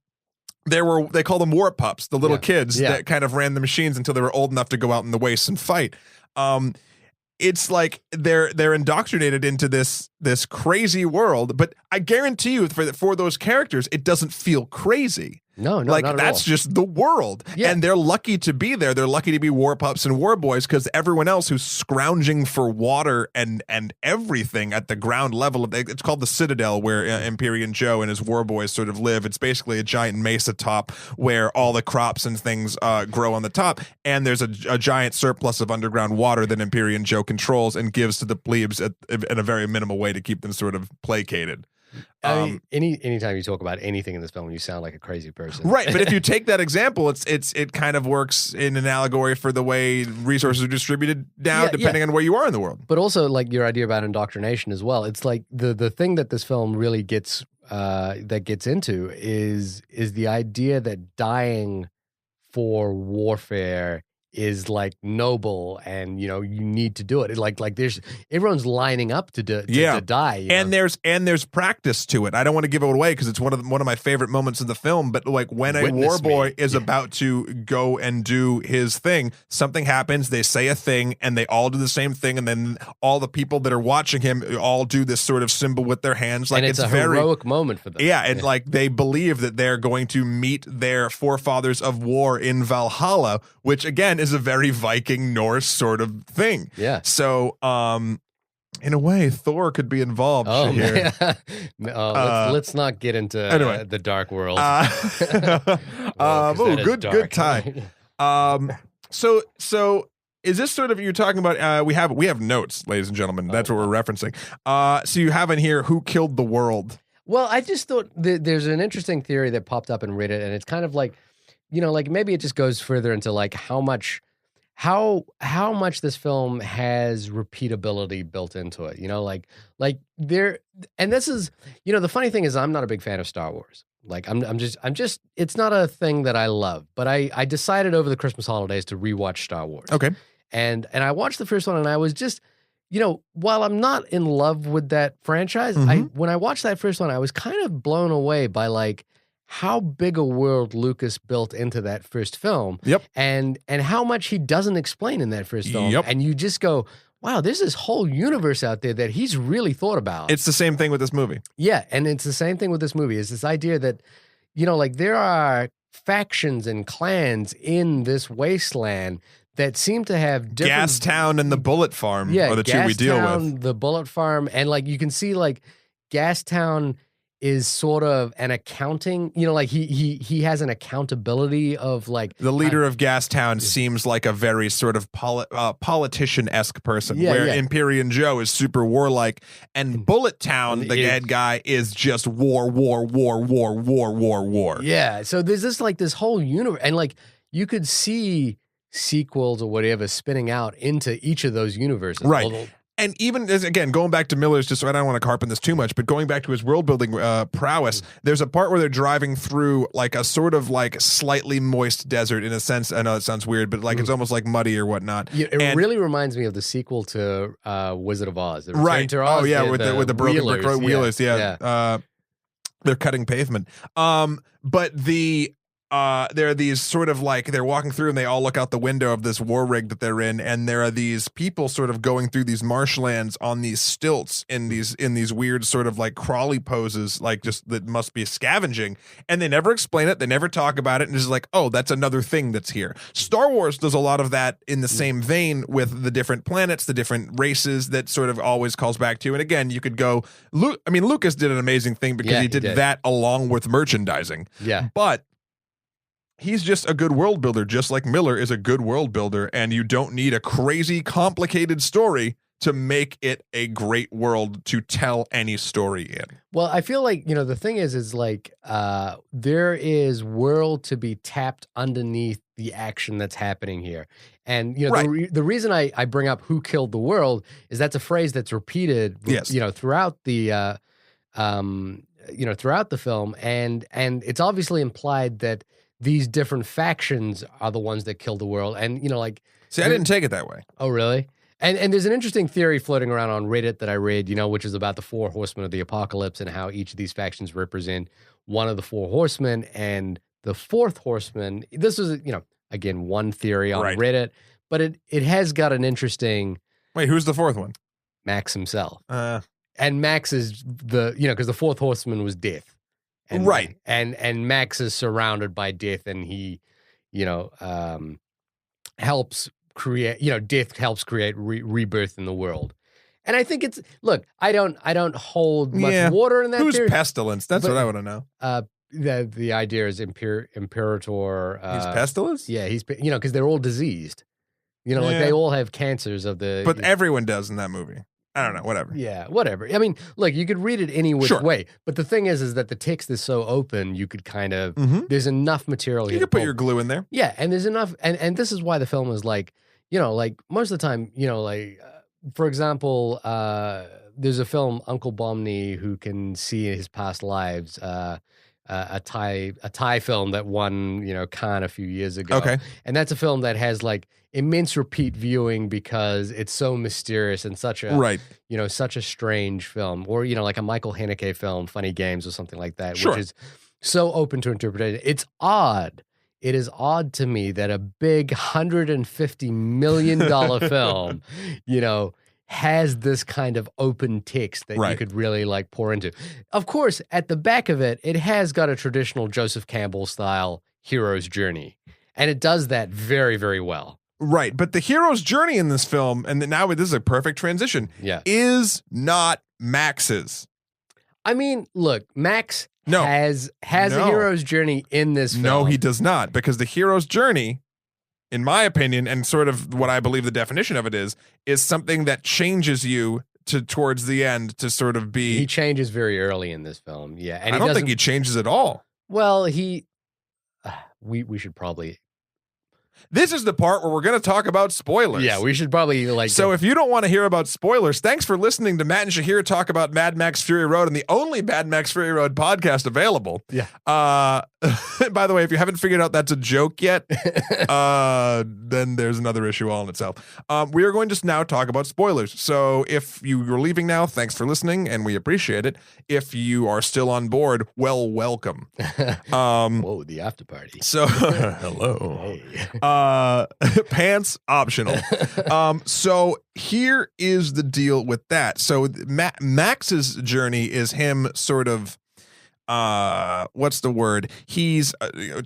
they call them war pups, the little kids that kind of ran the machines until they were old enough to go out in the wastes and fight. It's like they're indoctrinated into this crazy world, but I guarantee you for those characters, it doesn't feel crazy. No, like not at that's all. Just the world, and they're lucky to be there. They're lucky to be war pups and war boys because everyone else who's scrounging for water and everything at the ground level it's called the Citadel, where Imperial Joe and his war boys sort of live. It's basically a giant mesa top where all the crops and things grow on the top, and there's a giant surplus of underground water that Imperial Joe controls and gives to the plebes in a very minimal way to keep them sort of placated. Anytime you talk about anything in this film, you sound like a crazy person. Right, but if you take that example, it kind of works in an allegory for the way resources are distributed now, depending on where you are in the world. But also, like your idea about indoctrination as well. It's like the thing that this film really gets into is the idea that dying for warfare is like noble, and you need to do it. Like there's everyone's lining up to die. And there's practice to it. I don't want to give it away because it's one of my favorite moments of the film. But like when a war boy is about to go and do his thing, something happens. They say a thing, and they all do the same thing, and then all the people that are watching him all do this sort of symbol with their hands. Like and it's a very heroic moment for them. Yeah, and like they believe that they're going to meet their forefathers of war in Valhalla, which again is a very Viking Norse sort of thing. Yeah. So, in a way, Thor could be involved here. Let's not get into the dark world. Good tie. So is this sort of you're talking about? We have notes, ladies and gentlemen. That's what we're referencing. So you have in here who killed the world. Well, I just thought there's an interesting theory that popped up in Reddit, and it's kind of like, like maybe it just goes further into like how much this film has repeatability built into it. Like there, and this is, the funny thing is I'm not a big fan of Star Wars. Like I'm just it's not a thing that I love, but I decided over the Christmas holidays to rewatch Star Wars. Okay. And I watched the first one, and I was just, while I'm not in love with that franchise, when I watched that first one, I was kind of blown away by like how big a world Lucas built into that first film. Yep. And how much he doesn't explain in that first film. Yep. And you just go, wow, there's this whole universe out there that he's really thought about. It's the same thing with this movie. Yeah, and it's the same thing with this movie. It's this idea that, like there are factions and clans in this wasteland that seem to have different... Gastown and the Bullet Farm are the two we deal with. The Bullet Farm, and like you can see like Gastown is sort of an accounting, like he has an accountability of like... The leader of Gastown seems like a very sort of politician-esque person, where Imperial Joe is super warlike, and Bullet Town, the head guy, is just war. Yeah, so there's this whole universe, and like you could see sequels or whatever spinning out into each of those universes. Right. And even as, again, going back to Miller's, just so I don't want to harp on this too much, but going back to his world building prowess, there's a part where they're driving through like a sort of like slightly moist desert in a sense. I know it sounds weird, but like it's almost like muddy or whatnot. Yeah, it really reminds me of the sequel to Wizard of Oz. Right. To Oz, oh yeah, with the broken brick road wheelers. Yeah. They're cutting pavement. But there are these sort of like they're walking through and they all look out the window of this war rig that they're in, and there are these people sort of going through these marshlands on these stilts in these weird sort of like crawly poses, like just that must be scavenging, and they never explain it, they never talk about it, and it's like, oh, that's another thing that's here. Star Wars does a lot of that in the same vein with the different planets, the different races that sort of always calls back to. And again, you could go, Lucas did an amazing thing because he did that along with merchandising. Yeah, but he's just a good world builder, just like Miller is a good world builder, and you don't need a crazy, complicated story to make it a great world to tell any story in. Well, I feel like, the thing is like there is world to be tapped underneath the action that's happening here. And, the reason I bring up who killed the world is that's a phrase that's repeated, throughout the, throughout the film. And it's obviously implied that these different factions are the ones that killed the world. And, See, I didn't take it that way. Oh, really? And there's an interesting theory floating around on Reddit that I read, which is about the 4 horsemen of the apocalypse and how each of these factions represent one of the 4 horsemen. And the 4th horseman, this is, again, one theory on Reddit, but it has got an interesting... Wait, who's the 4th one? Max himself. And Max is because the 4th horseman was death. And, and Max is surrounded by death, and he, helps create, death helps create rebirth in the world. And I think I don't hold much water in that. Who's theory, Pestilence? That's what I want to know. The idea is Imperator. He's Pestilence? Yeah, he's, because they're all diseased. Like they all have cancers of the... But everyone does in that movie. I don't know, whatever. Yeah, whatever. I mean, look, you could read it any which way, but the thing is that the text is so open, you could kind of, there's enough material here. You could put your glue in there. Yeah, and there's enough, and this is why the film is like, like most of the time, for example, there's a film, Uncle Bomney, who can see his past lives, a Thai film that won, Cannes a few years ago. Okay. And that's a film that has like immense repeat viewing because it's so mysterious and such a Right. such a strange film, or like a Michael Haneke film, Funny Games or something like that, Sure. which is so open to interpretation. It's odd. It is odd to me that a big $150 million film, has this kind of open text that you could really like pour into. Of course, at the back of it, it has got a traditional Joseph Campbell style hero's journey. And it does that very, very well. Right. But the hero's journey in this film, and now this is a perfect transition, is not Max's. I mean, look, Max has a hero's journey in this film. No, he does not, because the hero's journey, in my opinion, and sort of what I believe the definition of it is something that changes you towards the end to sort of be. He changes very early in this film, yeah. And I don't think he changes at all. Well, we should probably. This is the part where we're going to talk about spoilers. Yeah, we should probably like. So if you don't want to hear about spoilers, thanks for listening to Matt and Shahir talk about Mad Max Fury Road and the only Mad Max Fury Road podcast available. Yeah. By the way, if you haven't figured out that's a joke yet, then there's another issue all in itself. We are going to now talk about spoilers. So if you are leaving now, thanks for listening, and we appreciate it. If you are still on board, well, welcome. Whoa, the after party. So hello. Hey. Pants optional. So here is the deal with that. So Max's journey is him sort of what's the word? He's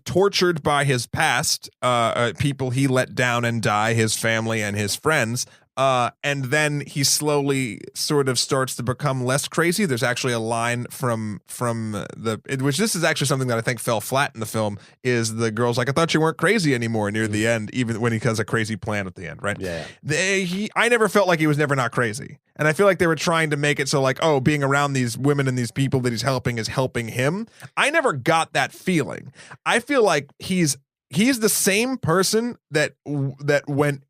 tortured by his past, people he let down and die, his family and his friends. And then he slowly sort of starts to become less crazy. There's actually a line from which this is actually something that I think fell flat in the film, is the girl's like, I thought you weren't crazy anymore near the end, even when he has a crazy plan at the end, right? Yeah. I never felt like he was never not crazy. And I feel like they were trying to make it so like, oh, being around these women and these people that he's helping is helping him. I never got that feeling. I feel like he's the same person that went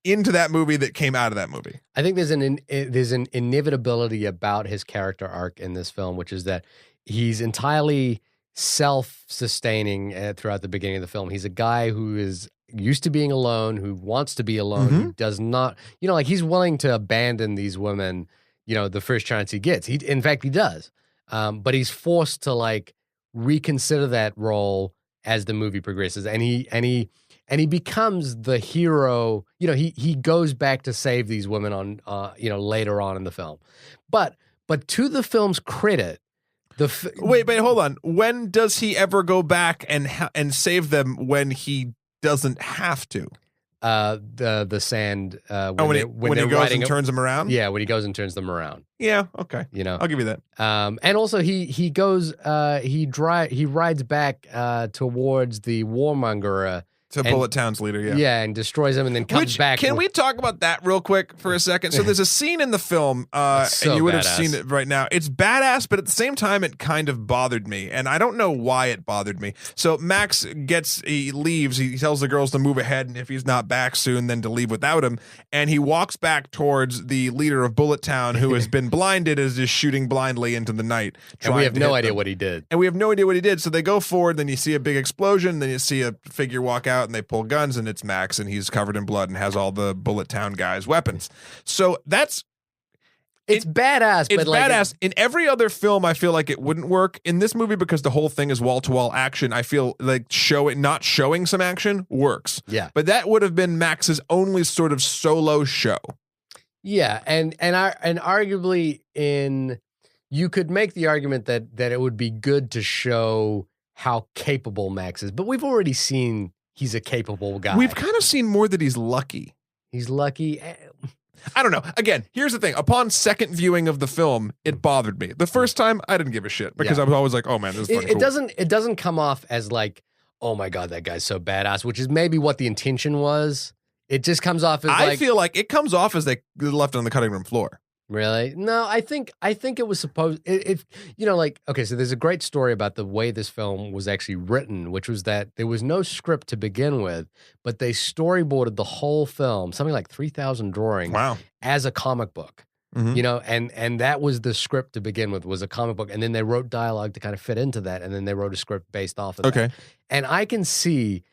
into that movie that came out of that movie. I think there's an inevitability about his character arc in this film, which is that he's entirely self-sustaining throughout the beginning of the film. He's a guy who is used to being alone, who wants to be alone, who does not, like he's willing to abandon these women, the first chance he gets. In fact, he does. But he's forced to like reconsider that role as the movie progresses. And he becomes the hero. He goes back to save these women on, later on in the film. But to the film's credit, wait, hold on. When does he ever go back and save them when he doesn't have to? The sand. When he goes and turns them around. Yeah, when he goes and turns them around. Yeah. Okay. I'll give you that. And also he goes. He rides back towards the warmonger. To Bullet Town's leader, yeah, and destroys him, and then comes back. Can we talk about that real quick for a second? So there's a scene in the film, and you would have seen it right now. It's badass, but at the same time, it kind of bothered me, and I don't know why it bothered me. So Max he leaves. He tells the girls to move ahead, and if he's not back soon, then to leave without him. And he walks back towards the leader of Bullet Town, who has been blinded, is just shooting blindly into the night. And we have no idea what he did. So they go forward. Then you see a big explosion. Then you see a figure walk out. And they pull guns, and it's Max, and he's covered in blood and has all the Bullet Town guys' weapons. So it's badass. It's but like badass. In every other film, I feel like it wouldn't work. In this movie, because the whole thing is wall-to-wall action, I feel like not showing some action works. Yeah. But that would have been Max's only sort of solo show. Yeah, and arguably you could make the argument that it would be good to show how capable Max is, but we've already seen he's a capable guy. We've kind of seen more that he's lucky. He's lucky. I don't know. Again, here's the thing. Upon second viewing of the film, it bothered me. The first time, I didn't give a shit because I was always like, "Oh man, this is fucking cool." It doesn't come off as like, "Oh my god, that guy's so badass," which is maybe what the intention was. It just comes off as I feel like it comes off as they left on the cutting room floor. Really? No, I think it was supposed. Okay, so there's a great story about the way this film was actually written, which was that there was no script to begin with, but they storyboarded the whole film, something like 3,000 drawings, wow, as a comic book. Mhm. you know, and that was the script to begin with, was a comic book, and then they wrote dialogue to kind of fit into that, and then they wrote a script based off of Okay. that. And I can see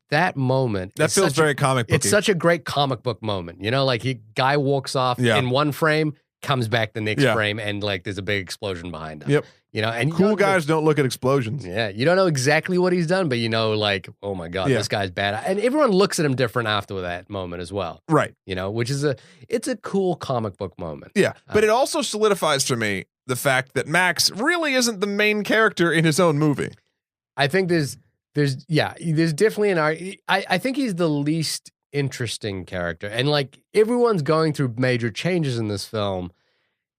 that moment That feels very comic booky. It's such a great comic book moment, you know, like guy walks off Yeah. in one frame, comes back the next Yeah. frame, and like there's a big explosion behind him. Yep. You know, and you Cool don't- guys don't look at explosions. Yeah, you don't know exactly what he's done, but you know, like, oh my God, Yeah. this guy's bad. And everyone looks at him different after that moment as well. Right. You know, which is it's a cool comic book moment. Yeah. But it also solidifies for me the fact that Max really isn't the main character in his own movie. I think there's definitely I think he's the least interesting character. And like everyone's going through major changes in this film.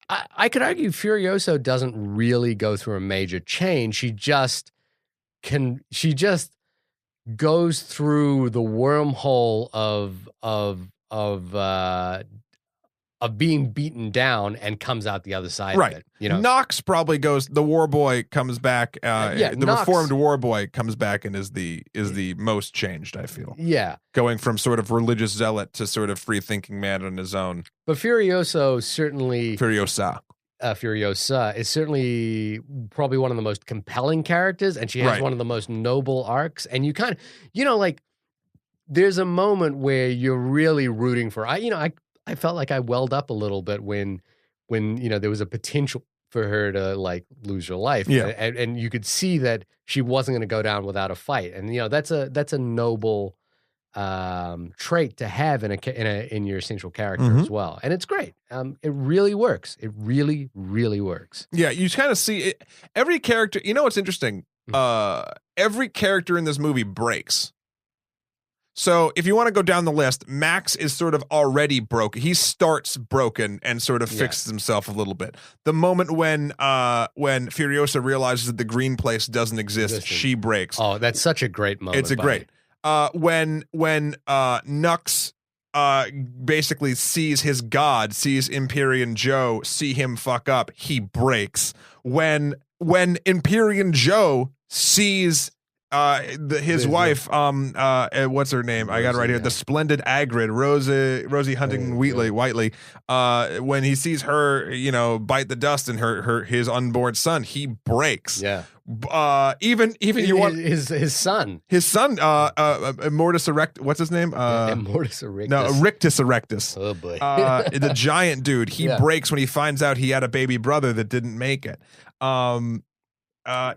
I could argue Furioso doesn't really go through a major change. She just goes through the wormhole of being beaten down and comes out the other side Right. of it. You know, Knox probably goes. The war boy comes back. The Knox- reformed war boy comes back and is the most changed. I feel yeah. going from sort of religious zealot to sort of free thinking man on his own. But Furioso certainly Furiosa. Furiosa is certainly probably one of the most compelling characters, and she has Right. one of the most noble arcs. And you kind of, you know, like there's a moment where you're really rooting for. I felt like I welled up a little bit when you know there was a potential for her to like lose her life. Yeah. and you could see that she wasn't going to go down without a fight. And you know that's a noble trait to have in your central character as well, and it's great. It really works. It really, really works. Yeah, you kind of see it. Every character. You know what's interesting? Every character in this movie breaks. So if you want to go down the list, Max is sort of already broken. He starts broken and sort of fixes himself a little bit. The moment when Furiosa realizes that the green place doesn't exist, she breaks. Oh, that's such a great moment. It's a great. When Nux basically sees his god, sees Empyrean Joe see him fuck up, he breaks. When Empyrean Joe sees his wife, what's her name? I got it right here. The splendid Agrid, Rosie Huntington Whiteley. When he sees her, you know, bite the dust and his unborn son, he breaks. Yeah. Even you want his son, Immortus Erect. What's his name? Immortus Erectus. No, Rictus Erectus. Oh boy. The giant dude. He breaks when he finds out he had a baby brother that didn't make it.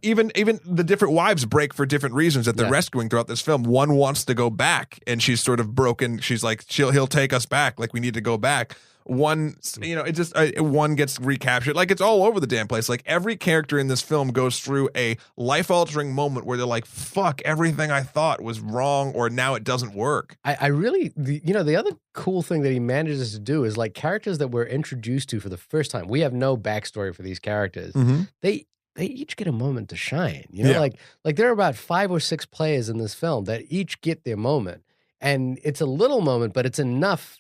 Even the different wives break for different reasons that they're rescuing throughout this film. One wants to go back, and she's sort of broken. She's like, he'll take us back. Like we need to go back. One, you know, it just one gets recaptured. Like it's all over the damn place. Like every character in this film goes through a life-altering moment where they're like, "Fuck, everything I thought was wrong, or now it doesn't work." I really, the other cool thing that he manages to do is like characters that we're introduced to for the first time. We have no backstory for these characters. They each get a moment to shine. You know, like there are about 5 or 6 players in this film that each get their moment, and it's a little moment, but it's enough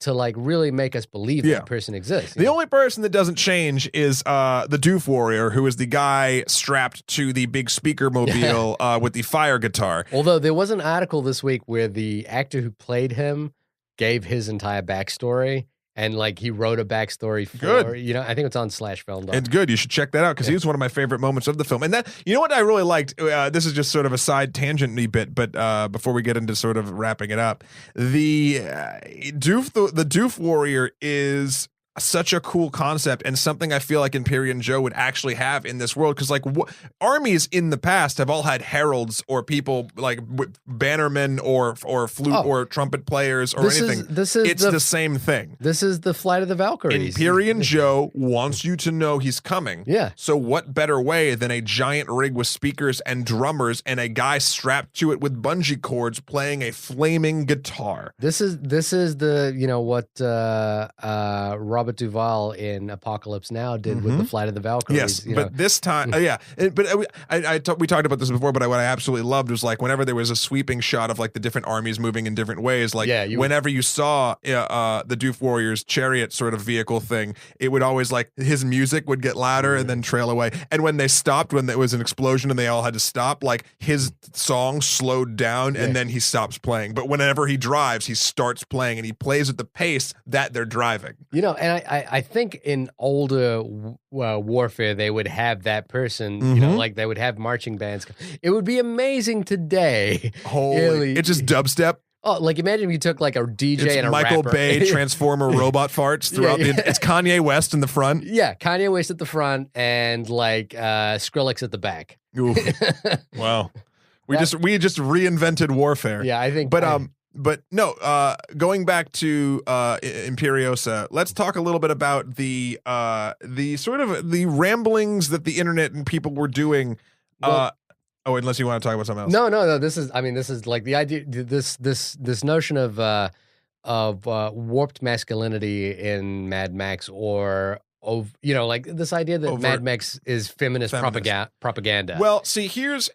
to like really make us believe that person exists. The only person that doesn't change is the Doof Warrior, who is the guy strapped to the big speaker mobile with the fire guitar. Although there was an article this week where the actor who played him gave his entire backstory. And like he wrote a backstory for, you know, I think it's on /film. It's good. You should check that out because he was one of my favorite moments of the film. And that, you know what I really liked? This is just sort of a side tangent-y bit, but before we get into sort of wrapping it up, the Doof Warrior is such a cool concept and something I feel like Empyrean Joe would actually have in this world, because like armies in the past have all had heralds or people like bannermen or flute or trumpet players or anything. It's the same thing. This is the Flight of the Valkyries. Empyrean Joe wants you to know he's coming. Yeah. So what better way than a giant rig with speakers and drummers and a guy strapped to it with bungee cords playing a flaming guitar? This is the, you know, what Robert Duvall in Apocalypse Now did with the Flight of the Valkyries. Yes, but this time, we talked about this before, but what I absolutely loved was like whenever there was a sweeping shot of like the different armies moving in different ways, like whenever you saw the Doof Warrior's chariot sort of vehicle thing, it would always like his music would get louder and then trail away. And when they stopped, when there was an explosion and they all had to stop, like his song slowed down and then he stops playing. But whenever he drives, he starts playing and he plays at the pace that they're driving. You know, and I think in older warfare they would have that person, like they would have marching bands. It would be amazing today. Holy, it's just dubstep. Oh, like imagine if you took like a DJ and a Michael rapper. Bay Transformer robot farts throughout it's Kanye West in the front. Yeah, Kanye West at the front and like Skrillex at the back. Oof. Wow. We just reinvented warfare. Yeah, I think. But no, going back to Imperiosa, let's talk a little bit about the sort of the ramblings that the internet and people were doing. Unless you want to talk about something else. No. This is like the idea. This notion of warped masculinity in Mad Max, or like this idea that Mad Max is feminist. Propaganda. Well, see, here's.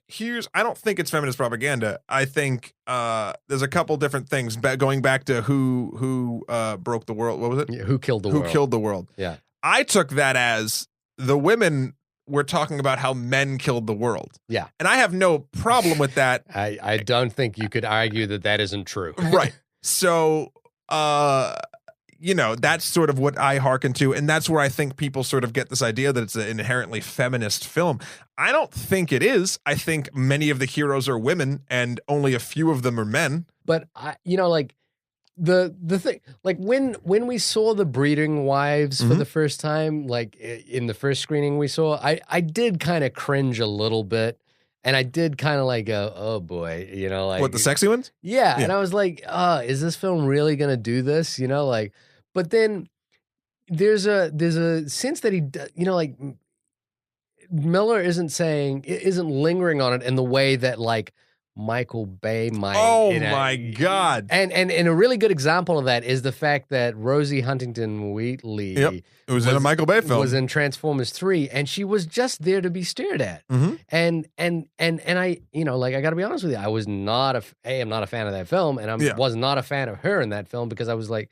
I don't think it's feminist propaganda. I think there's a couple different things. Going back to who broke the world. What was it? Yeah, who killed the world? Who killed the world? Yeah. I took that as the women were talking about how men killed the world. Yeah. And I have no problem with that. I don't think you could argue that isn't true. Right. So, that's sort of what I hearken to. And that's where I think people sort of get this idea that it's an inherently feminist film. I don't think it is. I think many of the heroes are women and only a few of them are men. But, like, the thing, like when we saw the breeding wives for the first time, like in the first screening we saw, I did kind of cringe a little bit, and I did kind of like go, oh boy, like what, the sexy ones? Yeah, and I was like, is this film really gonna do this? Like, but then there's a sense that he, like Miller isn't lingering on it in the way that like Michael Bay might. Oh my God. And a really good example of that is the fact that Rosie Huntington-Whiteley it was in a Michael Bay film. Was in Transformers 3, and she was just there to be stared at. And I, like I got to be honest with you, I was not I'm not a fan of that film, and I was not a fan of her in that film because I was like,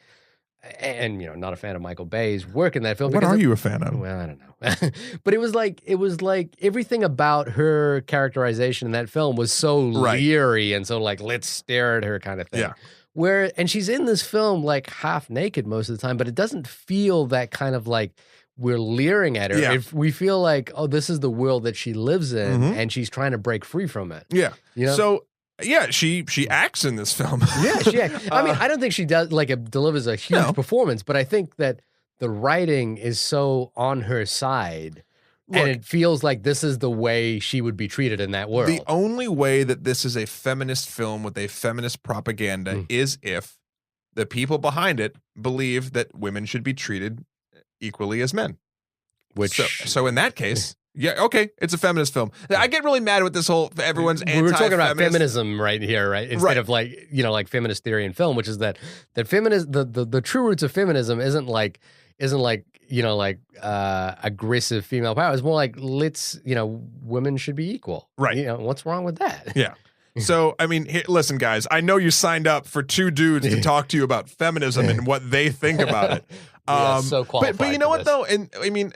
and not a fan of Michael Bay's work in that film. What are you a fan of? Well, I don't know. But it was like everything about her characterization in that film was so leery and so like, let's stare at her kind of thing. Yeah. And she's in this film like half naked most of the time, but it doesn't feel that kind of like we're leering at her. Yeah. If we feel like, oh, this is the world that she lives in and she's trying to break free from it. Yeah. So yeah, she acts in this film. Yeah, she acts. I mean, I don't think she does delivers a huge performance, but I think that the writing is so on her side, and it feels like this is the way she would be treated in that world. The only way that this is a feminist film with a feminist propaganda is if the people behind it believe that women should be treated equally as men. So in that case. Yeah, okay, it's a feminist film. I get really mad with this whole everyone's anti-feminist. We were talking about feminism right here, right? Instead of like, like feminist theory in film, which is that feminist the true roots of feminism isn't like aggressive female power. It's more like women should be equal. Right. What's wrong with that? Yeah. So, I mean, listen, guys, I know you signed up for two dudes to talk to you about feminism and what they think about it. So qualified but you know what, though? And I mean,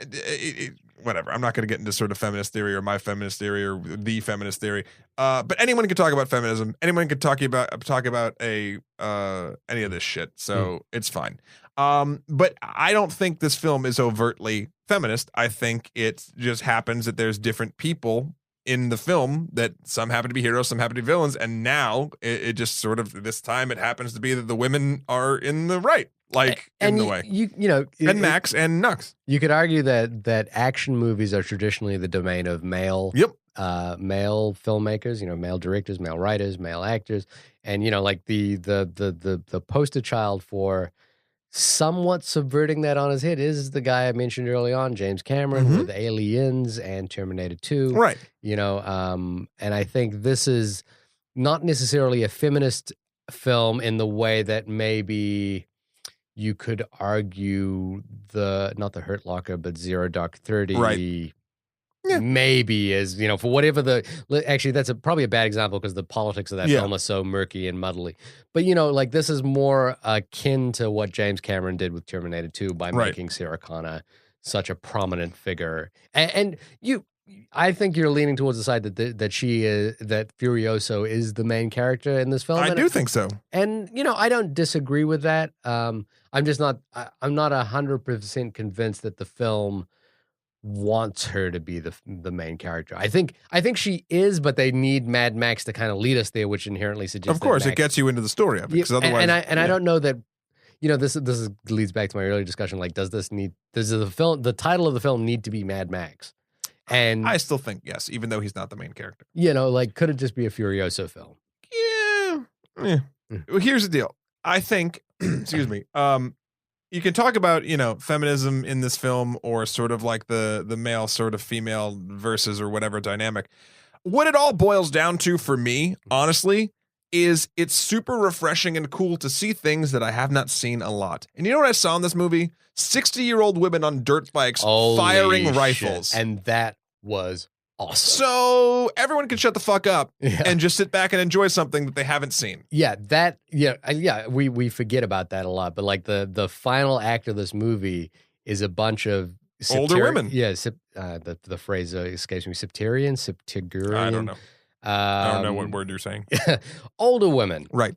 whatever. I'm not going to get into sort of feminist theory or my feminist theory or the feminist theory. But anyone can talk about feminism. Anyone can talk about any of this shit. So it's fine. But I don't think this film is overtly feminist. I think it just happens that there's different people in the film that some happen to be heroes, some happen to be villains, and now it just sort of this time it happens to be that the women are in the right. In the way. And Max and Nux. You could argue that action movies are traditionally the domain of male male filmmakers, male directors, male writers, male actors. And like the poster child for somewhat subverting that on his head is the guy I mentioned early on, James Cameron, with Aliens and Terminator 2. Right. And I think this is not necessarily a feminist film in the way that maybe you could argue not the Hurt Locker, but Zero Dark 30. Right. Yeah. Maybe is, for whatever actually that's probably a bad example because the politics of that film are so murky and muddly. But, like this is more akin to what James Cameron did with Terminator 2 by making Sarah Connor such a prominent figure. And I think you're leaning towards the side that she is, that Furioso is the main character in this film. I do think so. And I don't disagree with that. I'm just not. I'm not 100% convinced that the film wants her to be the main character. I think she is, but they need Mad Max to kind of lead us there, which inherently suggests. Of course, it gets you into the story of it. Because otherwise, I don't know that. This leads back to my earlier discussion. Like, does the title of the film need to be Mad Max? And I still think yes, even though he's not the main character. Like, could it just be a Furioso film? Yeah. Well, here's the deal. I think, excuse me, you can talk about, feminism in this film, or sort of like the male sort of female versus or whatever dynamic. What it all boils down to for me, honestly, is it's super refreshing and cool to see things that I have not seen a lot. And you know what I saw in this movie? 60-year-old women on dirt bikes firing rifles. And that was awesome. So everyone can shut the fuck up and just sit back and enjoy something that they haven't seen. Yeah, we forget about that a lot. But like the final act of this movie is a bunch of older women. Yeah, the phrase escapes me. Septarian. I don't know. I don't know what word you're saying. Older women, right?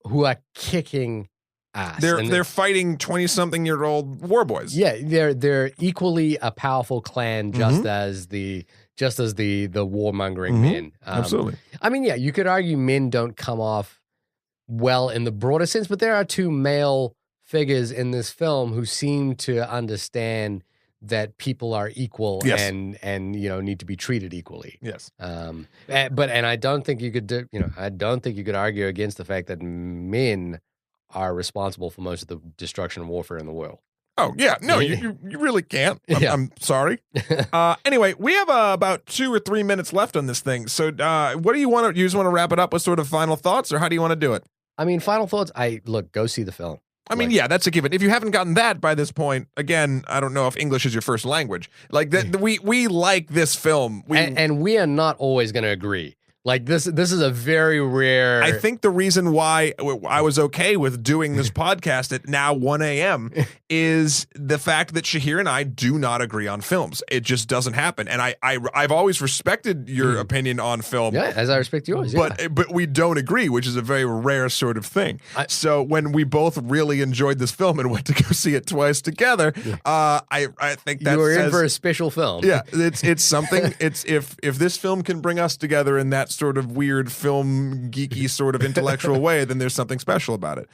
Who are kicking ass. They're fighting 20-something-year-old war boys. Yeah, they're equally a powerful clan, just as the warmongering men. Absolutely. I mean, yeah, you could argue men don't come off well in the broader sense, but there are two male figures in this film who seem to understand that people are equal and need to be treated equally. Yes. But I don't think you could argue against the fact that men are responsible for most of the destruction and warfare in the world. Oh yeah, no, you really can't. I'm sorry. Anyway, we have about 2 or 3 minutes left on this thing. So, what do you want to? You just want to wrap it up with sort of final thoughts, or how do you want to do it? I mean, final thoughts. Go see the film. I mean, yeah, that's a given. If you haven't gotten that by this point, again, I don't know if English is your first language. Like that, we like this film, and we are not always going to agree. Like this is a very rare. I think the reason why I was okay with doing this podcast at now 1 a.m. is the fact that Shahir and I do not agree on films. It just doesn't happen. And I've always respected your opinion on film. Yeah, as I respect yours. But we don't agree, which is a very rare sort of thing. So when we both really enjoyed this film and went to go see it twice together, I think that you were in for a special film. Yeah, it's something. It's if this film can bring us together in that sort of weird film geeky sort of intellectual way, then there's something special about it.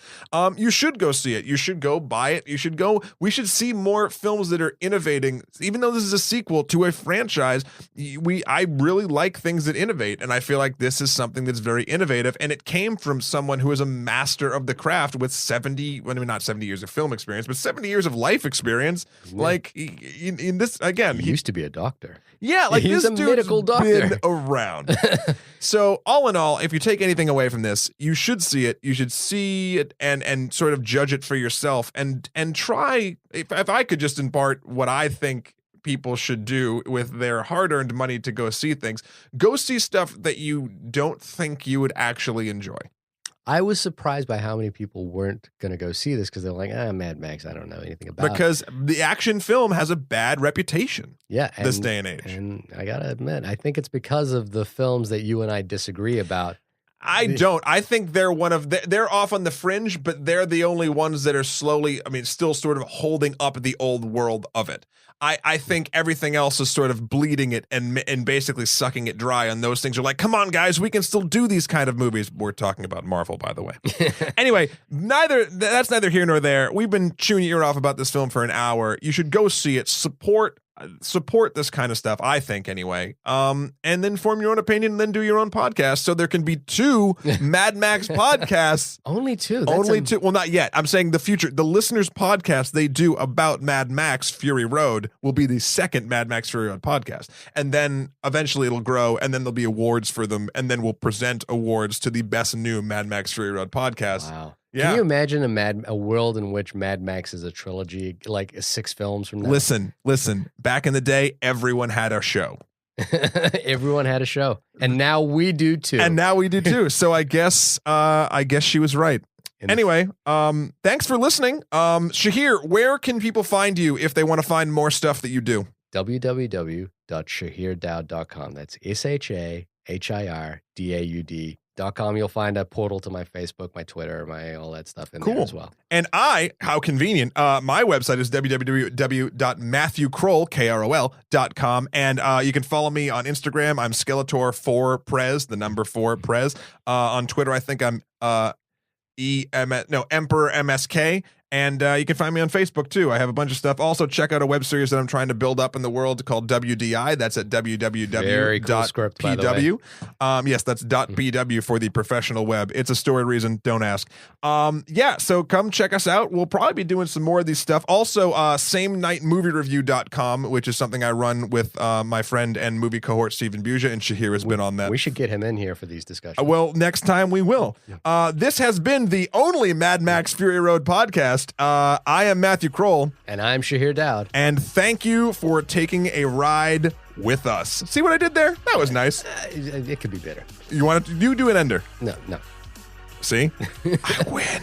You should go see it. You should go buy it. You should go. We should see more films that are innovating. Even though this is a sequel to a franchise, I really like things that innovate, and I feel like this is something that's very innovative, and it came from someone who is a master of the craft with not 70 years of film experience, but 70 years of life experience. Yeah. Like in this, again, he used to be a doctor. Yeah, like he's this a medical doctor. Been around. So all in all, if you take anything away from this, you should see it. You should see it and sort of judge it for yourself and try. If I could just impart what I think people should do with their hard-earned money to go see things, go see stuff that you don't think you would actually enjoy. I was surprised by how many people weren't going to go see this because they're like, Mad Max, I don't know anything about it. Because the action film has a bad reputation this day and age. And I got to admit, I think it's because of the films that you and I disagree about. I don't. I think they're they're off on the fringe, but they're the only ones that are still sort of holding up the old world of it. I think everything else is sort of bleeding it and basically sucking it dry. And those things are like, come on, guys, we can still do these kind of movies. We're talking about Marvel, by the way. Anyway, that's neither here nor there. We've been chewing your ear off about this film for an hour. You should go see it. Support this kind of stuff, I think, anyway. And then form your own opinion and then do your own podcast. So there can be 2 Mad Max podcasts. Only 2. Only 2. Well, not yet. I'm saying the future. The listeners' podcast they do about Mad Max Fury Road will be the second Mad Max Fury Road podcast. And then eventually it'll grow, and then there'll be awards for them, and then we'll present awards to the best new Mad Max Fury Road podcast. Wow. Yeah. Can you imagine a world in which Mad Max is a trilogy, like 6 films from now? Listen. Back in the day, everyone had a show. Everyone had a show, and now we do too. So I guess she was right. Anyway, thanks for listening. Shahir, where can people find you if they want to find more stuff that you do? www.shahirdaud.com. That's SHAHIRDAUD.com. You'll find a portal to my Facebook, my Twitter, my all that stuff in there as well. And how convenient, my website is www.matthewkroll.com. And you can follow me on Instagram. I'm Skeletor4Prez, the number 4Prez. On Twitter, I think I'm Emperor MSK. And you can find me on Facebook, too. I have a bunch of stuff. Also, check out a web series that I'm trying to build up in the world called WDI. That's at www.pw. Very cool script, by the way. Yes, that's .pw for the professional web. It's a story reason. Don't ask. So come check us out. We'll probably be doing some more of these stuff. Also, SameNightMovieReview.com, which is something I run with my friend and movie cohort Stephen Buja, and Shahir has been on that. We should get him in here for these discussions. Well, next time we will. This has been the only Mad Max Fury Road podcast. I am Matthew Kroll. And I'm Shahir Daud. And thank you for taking a ride with us. See what I did there? That was nice. It could be better. You do an ender? No. See? I win.